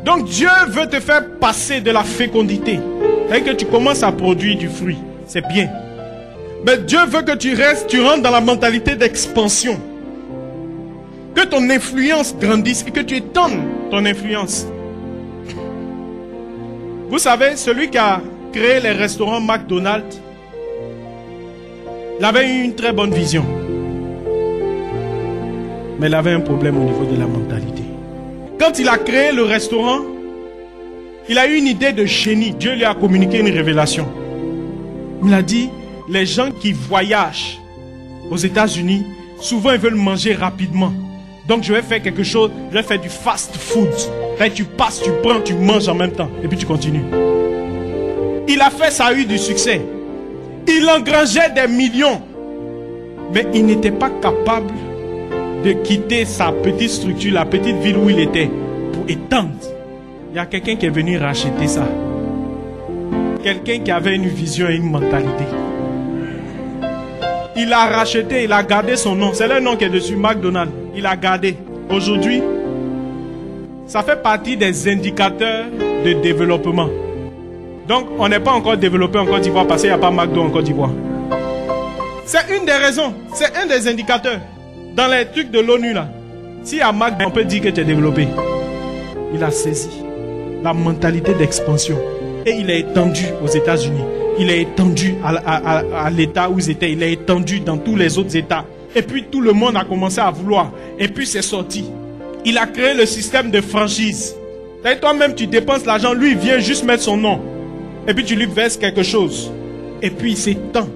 Donc Dieu veut te faire passer de la fécondité. C'est-à-dire que tu commences à produire du fruit. C'est bien. Mais Dieu veut que tu rentres dans la mentalité d'expansion. Que ton influence grandisse et que tu étendes ton influence. Vous savez, celui qui a créé les restaurants McDonald's, il avait eu une très bonne vision. Mais il avait un problème au niveau de la mentalité. Quand il a créé le restaurant, il a eu une idée de génie. Dieu lui a communiqué une révélation. Il a dit, les gens qui voyagent aux États-Unis, souvent ils veulent manger rapidement. Donc je vais faire quelque chose, je vais faire du fast food. Là, tu passes, tu prends, tu manges en même temps. Et puis tu continues. Il a fait, ça a eu du succès. Il engrangeait des millions. Mais il n'était pas capable de quitter sa petite structure, la petite ville où il était, pour étendre. Il y a quelqu'un qui est venu racheter ça. Quelqu'un qui avait une vision et une mentalité. Il a racheté, il a gardé son nom. C'est le nom qui est dessus, McDonald's. Il a gardé. Aujourd'hui, ça fait partie des indicateurs de développement. Donc, on n'est pas encore développé en Côte d'Ivoire parce qu'il n'y a pas McDo en Côte d'Ivoire. C'est une des raisons. C'est un des indicateurs. Dans les trucs de l'ONU là, s'il y a McDo, on peut dire que tu es développé. Il a saisi la mentalité d'expansion. Et il a étendu aux États-Unis. Il a étendu à l'État où ils étaient. Il a étendu dans tous les autres États. Et puis tout le monde a commencé à vouloir. Et puis c'est sorti. Il a créé le système de franchise. Toi-même tu dépenses l'argent, lui il vient juste mettre son nom. Et puis tu lui verses quelque chose. Et puis il s'étend.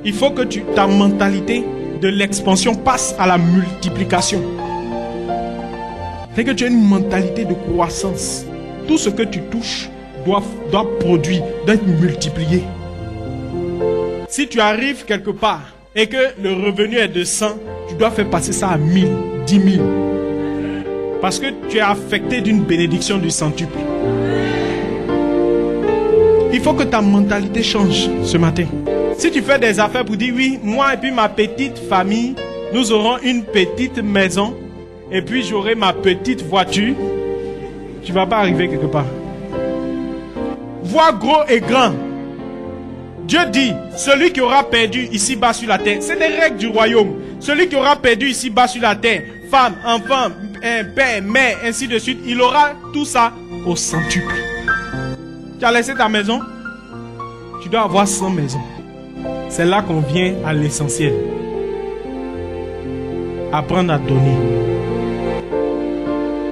Il faut que ta mentalité de l'expansion passe à la multiplication. C'est que tu as une mentalité de croissance. Tout ce que tu touches doit produire, doit être multiplié. Si tu arrives quelque part et que le revenu est de 100, tu dois faire passer ça à 1000, 10 000. Parce que tu es affecté d'une bénédiction du centuple. Il faut que ta mentalité change ce matin. Si tu fais des affaires pour dire oui, moi et puis ma petite famille, nous aurons une petite maison et puis j'aurai ma petite voiture, tu ne vas pas arriver quelque part. Vois gros et grand. Dieu dit, celui qui aura perdu ici-bas sur la terre, c'est les règles du royaume. Celui qui aura perdu ici-bas sur la terre, femme, enfant, père, mère, ainsi de suite, il aura tout ça au centuple. Tu as laissé ta maison, tu dois avoir 100 maisons. C'est là qu'on vient à l'essentiel. Apprendre à donner.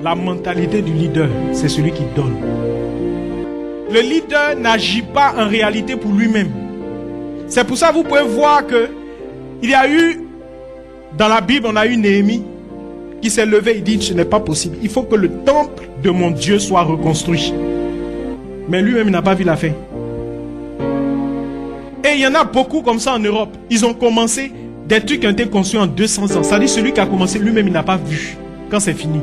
La mentalité du leader, c'est celui qui donne. Le leader n'agit pas en réalité pour lui-même. C'est pour ça que vous pouvez voir que il y a eu, dans la Bible, on a eu Néhémie qui s'est levé et dit, ce n'est pas possible. Il faut que le temple de mon Dieu soit reconstruit. Mais lui-même, il n'a pas vu la fin. Et il y en a beaucoup comme ça en Europe. Ils ont commencé des trucs qui ont été construits en 200 ans. C'est-à-dire celui qui a commencé lui-même, il n'a pas vu quand c'est fini.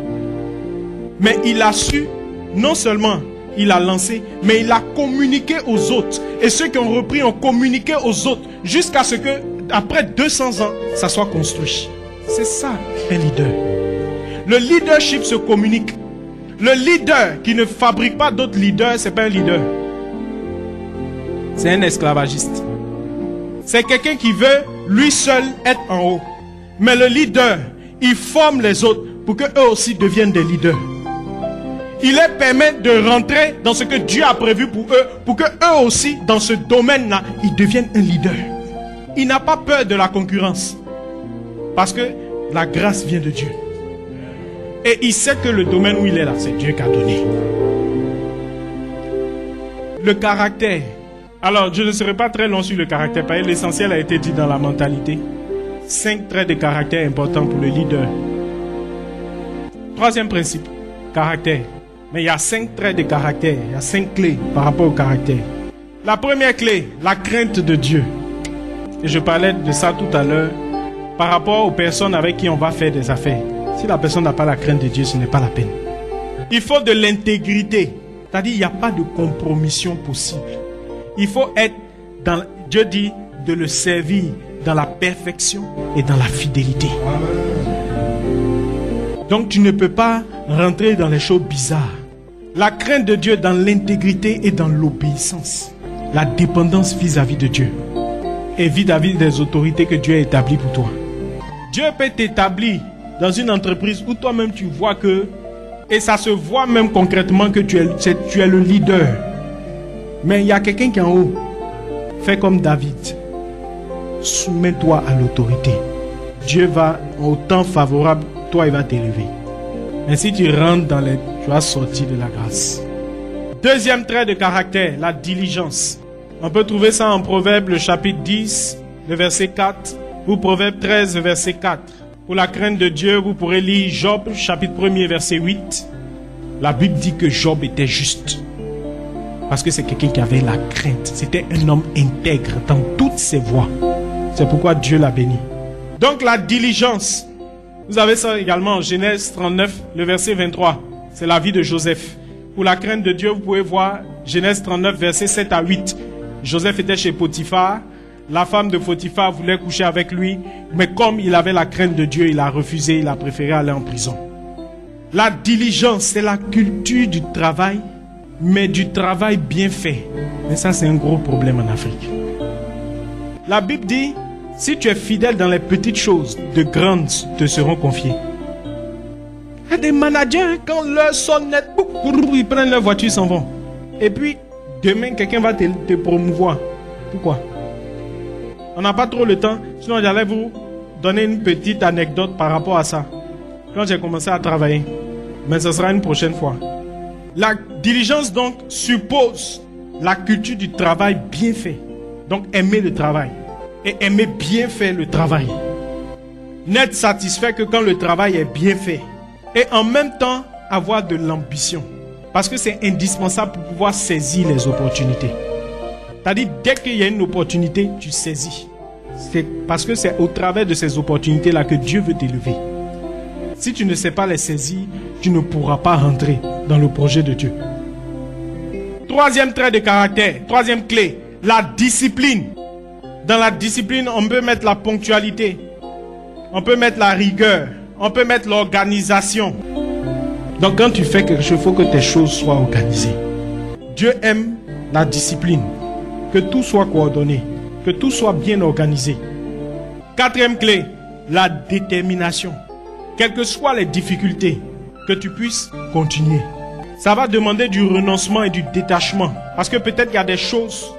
Mais il a su, non seulement il a lancé, mais il a communiqué aux autres. Et ceux qui ont repris ont communiqué aux autres jusqu'à ce que, après 200 ans, ça soit construit. C'est ça, un leader. Le leadership se communique. Le leader qui ne fabrique pas d'autres leaders, ce n'est pas un leader. C'est un esclavagiste. C'est quelqu'un qui veut lui seul être en haut. Mais le leader, il forme les autres pour qu'eux aussi deviennent des leaders. Il leur permet de rentrer dans ce que Dieu a prévu pour eux, pour qu'eux aussi, dans ce domaine-là, ils deviennent un leader. Il n'a pas peur de la concurrence. Parce que la grâce vient de Dieu. Et il sait que le domaine où il est là, c'est Dieu qui a donné. Le caractère. Alors, je ne serai pas très long sur le caractère, parce que l'essentiel a été dit dans la mentalité. 5 traits de caractère importants pour le leader. Troisième principe, caractère. Mais il y a 5 traits de caractère, il y a 5 clés par rapport au caractère. La première clé, la crainte de Dieu. Et je parlais de ça tout à l'heure par rapport aux personnes avec qui on va faire des affaires. Si la personne n'a pas la crainte de Dieu, ce n'est pas la peine. Il faut de l'intégrité. C'est-à-dire, il n'y a pas de compromission possible. Il faut être dans, Dieu dit, de le servir dans la perfection et dans la fidélité. Donc, tu ne peux pas rentrer dans les choses bizarres. La crainte de Dieu dans l'intégrité et dans l'obéissance. La dépendance vis-à-vis de Dieu. Et vis-à-vis des autorités que Dieu a établies pour toi. Dieu peut t'établir dans une entreprise où toi-même tu vois que, et ça se voit même concrètement que tu es le leader. Mais il y a quelqu'un qui est en haut. Fais comme David. Soumets-toi à l'autorité. Dieu va, au temps favorable, toi il va t'élever. Mais si tu rentres dans les... tu vas sortir de la grâce. Deuxième trait de caractère, la diligence. On peut trouver ça en Proverbe, le chapitre 10, le verset 4, ou Proverbe 13, verset 4. Pour la crainte de Dieu, vous pourrez lire Job, chapitre 1er, verset 8. La Bible dit que Job était juste. Parce que c'est quelqu'un qui avait la crainte. C'était un homme intègre dans toutes ses voies. C'est pourquoi Dieu l'a béni. Donc la diligence. Vous avez ça également en Genèse 39, le verset 23. C'est la vie de Joseph. Pour la crainte de Dieu, vous pouvez voir Genèse 39, verset 7 à 8. Joseph était chez Potiphar. La femme de Potiphar voulait coucher avec lui. Mais comme il avait la crainte de Dieu, il a refusé. Il a préféré aller en prison. La diligence, c'est la culture du travail, mais du travail bien fait. Mais ça, c'est un gros problème en Afrique. La Bible dit, si tu es fidèle dans les petites choses, de grandes te seront confiées. Il y a des managers, quand leur sonnette, ils prennent leur voiture, ils s'en vont. Et puis, demain, quelqu'un va te promouvoir. Pourquoi? On n'a pas trop le temps, sinon j'allais vous donner une petite anecdote par rapport à ça. Quand j'ai commencé à travailler, mais ce sera une prochaine fois. La diligence donc suppose la culture du travail bien fait. Donc aimer le travail et aimer bien faire le travail. N'être satisfait que quand le travail est bien fait. Et en même temps avoir de l'ambition. Parce que c'est indispensable pour pouvoir saisir les opportunités. C'est-à-dire dès qu'il y a une opportunité, tu saisis. C'est parce que c'est au travers de ces opportunités-là que Dieu veut t'élever. Si tu ne sais pas les saisir, tu ne pourras pas rentrer dans le projet de Dieu. Troisième trait de caractère, troisième clé, la discipline. Dans la discipline, on peut mettre la ponctualité, on peut mettre la rigueur, on peut mettre l'organisation. Donc quand tu fais quelque chose, il faut que tes choses soient organisées. Dieu aime la discipline, que tout soit coordonné, que tout soit bien organisé. Quatrième clé, la détermination. Quelles que soient les difficultés, que tu puisses continuer. Ça va demander du renoncement et du détachement. Parce que peut-être qu'il y a des choses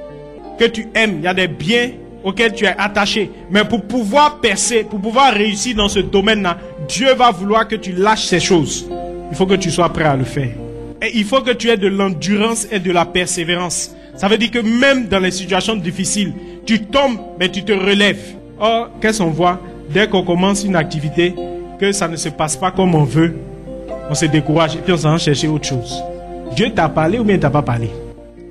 que tu aimes, il y a des biens auxquels tu es attaché. Mais pour pouvoir percer, pour pouvoir réussir dans ce domaine-là, Dieu va vouloir que tu lâches ces choses. Il faut que tu sois prêt à le faire. Et il faut que tu aies de l'endurance et de la persévérance. Ça veut dire que même dans les situations difficiles, tu tombes, mais tu te relèves. Or, qu'est-ce qu'on voit? Dès qu'on commence une activité, que ça ne se passe pas comme on veut, on se décourage et puis on s'en va chercher autre chose. Dieu t'a parlé ou bien il t'a pas parlé?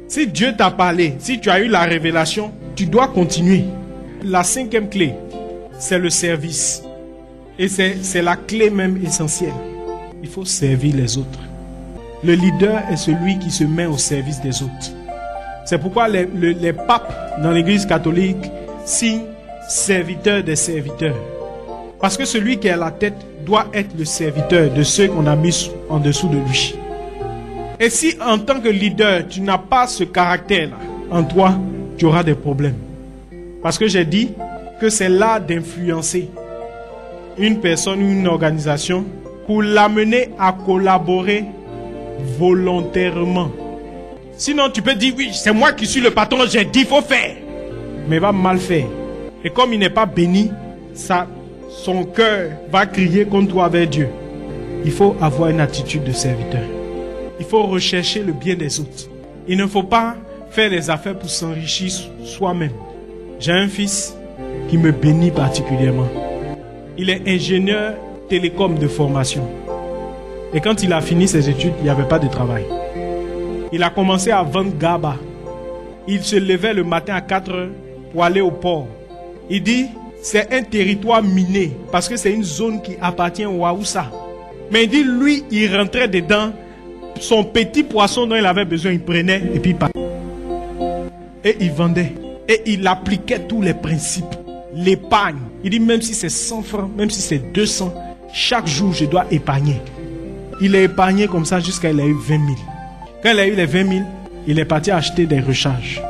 Si Dieu t'a parlé, si tu as eu la révélation, tu dois continuer. La cinquième clé, c'est le service. Et c'est la clé même essentielle. Il faut servir les autres. Le leader est celui qui se met au service des autres. C'est pourquoi les papes dans l'église catholique signent serviteur des serviteurs. Parce que celui qui est à la tête doit être le serviteur de ceux qu'on a mis en dessous de lui. Et si en tant que leader, tu n'as pas ce caractère-là en toi, tu auras des problèmes. Parce que j'ai dit que c'est l'art d'influencer une personne ou une organisation pour l'amener à collaborer volontairement. Sinon, tu peux dire, oui, c'est moi qui suis le patron, j'ai dit, il faut faire. Mais il va mal faire. Et comme il n'est pas béni, son cœur va crier contre toi vers Dieu. Il faut avoir une attitude de serviteur. Il faut rechercher le bien des autres. Il ne faut pas faire les affaires pour s'enrichir soi-même. J'ai un fils qui me bénit particulièrement. Il est ingénieur télécom de formation. Et quand il a fini ses études, il n'y avait pas de travail. Il a commencé à vendre GABA. il se levait le matin à 4 heures pour aller au port. Il dit, c'est un territoire miné parce que c'est une zone qui appartient au Haoussa. Mais il dit, lui, il rentrait dedans, son petit poisson dont il avait besoin, il prenait et puis il partait. Et il vendait. Et il appliquait tous les principes. L'épargne. Il dit, même si c'est 100 francs, même si c'est 200, chaque jour, je dois épargner. Il a épargné comme ça jusqu'à il a eu 20 000. Quand il a eu les 20 000, il est parti acheter des recharges.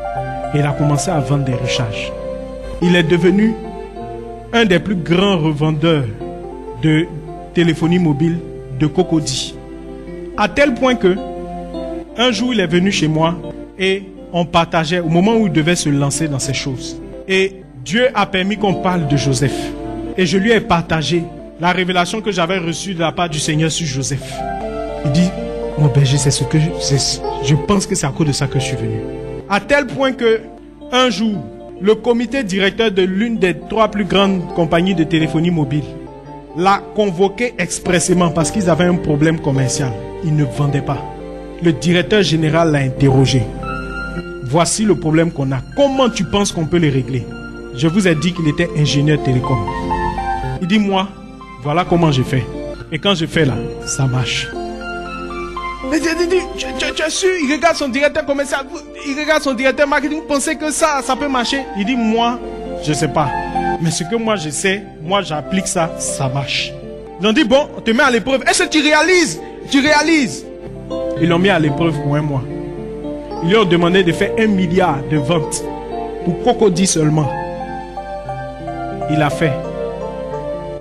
Et il a commencé à vendre des recharges. Il est devenu un des plus grands revendeurs de téléphonie mobile de Cocody. À tel point que, un jour, il est venu chez moi et on partageait au moment où il devait se lancer dans ces choses. Et Dieu a permis qu'on parle de Joseph. Et je lui ai partagé la révélation que j'avais reçue de la part du Seigneur sur Joseph. Il dit, mon berger, je pense que c'est à cause de ça que je suis venu. À tel point que, un jour, le comité directeur de l'une des 3 plus grandes compagnies de téléphonie mobile l'a convoqué expressément parce qu'ils avaient un problème commercial. Ils ne vendaient pas. Le directeur général l'a interrogé. Voici le problème qu'on a. Comment tu penses qu'on peut le régler? Je vous ai dit qu'il était ingénieur télécom. Il dit, moi, voilà comment j'ai fait. Et quand je fais là, ça marche. Mais tu es sûr, il regarde son directeur commercial, il regarde son directeur marketing, vous pensez que ça peut marcher? Il dit, moi, je ne sais pas. Mais ce que moi je sais, moi j'applique ça, ça marche. Ils ont dit, bon, on te met à l'épreuve. Est-ce que tu réalises? Tu réalises? Ils l'ont mis à l'épreuve pour 1 mois. Ils lui ont demandé de faire 1 milliard de ventes pour Cocody seulement. Il a fait.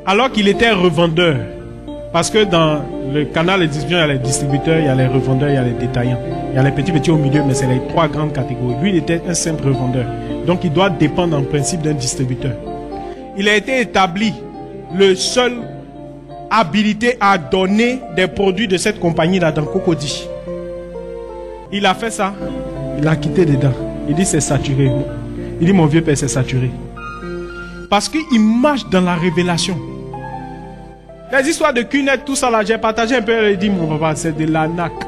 Alors qu'il était revendeur. Parce que dans le canal de distribution, il y a les distributeurs, il y a les revendeurs, il y a les détaillants. Il y a les petits au milieu, mais c'est les 3 grandes catégories. Lui, il était un simple revendeur. Donc, il doit dépendre en principe d'un distributeur. Il a été établi le seul habilité à donner des produits de cette compagnie-là dans Cocody. Il a fait ça, il a quitté dedans. Il dit c'est saturé. Il dit mon vieux père c'est saturé. Parce qu'il marche dans la révélation. Les histoires de cunette, tout ça là, j'ai partagé un peu. Il dit mon papa c'est de l'arnaque.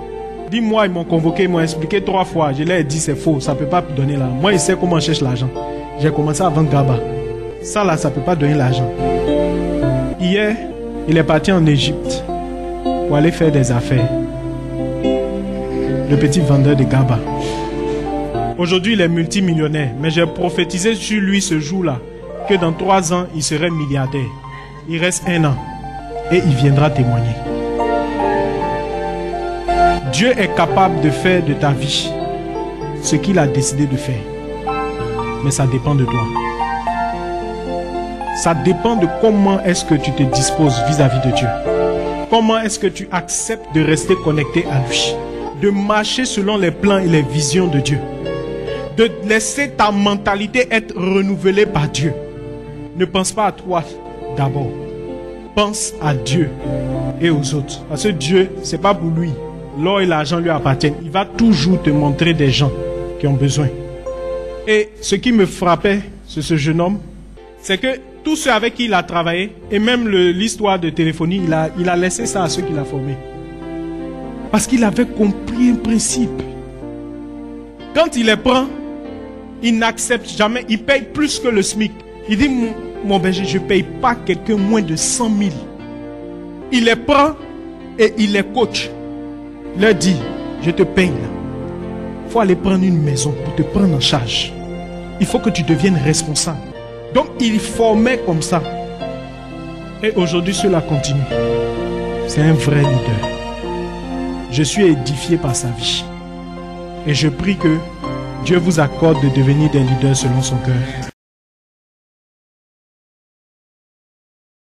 Dis-moi, ils m'ont convoqué, ils m'ont expliqué 3 fois. Je leur ai dit c'est faux, ça ne peut pas donner là. Moi, il sait comment on cherche l'argent. J'ai commencé à vendre Gaba. Ça là, ça ne peut pas donner l'argent. Hier, il est parti en Égypte pour aller faire des affaires. Le petit vendeur de Gaba. Aujourd'hui, il est multimillionnaire. Mais j'ai prophétisé sur lui ce jour-là que dans 3 ans, il serait milliardaire. Il reste 1 an. Et il viendra témoigner. Dieu est capable de faire de ta vie ce qu'il a décidé de faire. Mais ça dépend de toi. Ça dépend de comment est-ce que tu te disposes vis-à-vis de Dieu. Comment est-ce que tu acceptes de rester connecté à lui. De marcher selon les plans et les visions de Dieu. De laisser ta mentalité être renouvelée par Dieu. Ne pense pas à toi d'abord. Pense à Dieu et aux autres. Parce que Dieu, ce n'est pas pour lui. L'or et l'argent lui appartiennent. Il va toujours te montrer des gens qui ont besoin. Et ce qui me frappait sur ce jeune homme, c'est que tous ceux avec qui il a travaillé, et même l'histoire de téléphonie, il a laissé ça à ceux qu'il a formés. Parce qu'il avait compris un principe. Quand il les prend, il n'accepte jamais, il paye plus que le SMIC. Il dit, mon berger, je ne paye pas quelqu'un moins de 100 000. Il les prend et il les coach. Il leur dit, je te paye là. Il faut aller prendre une maison pour te prendre en charge. Il faut que tu deviennes responsable. Donc il formait comme ça. Et aujourd'hui cela continue. C'est un vrai leader. Je suis édifié par sa vie. Et je prie que Dieu vous accorde de devenir des leaders selon son cœur.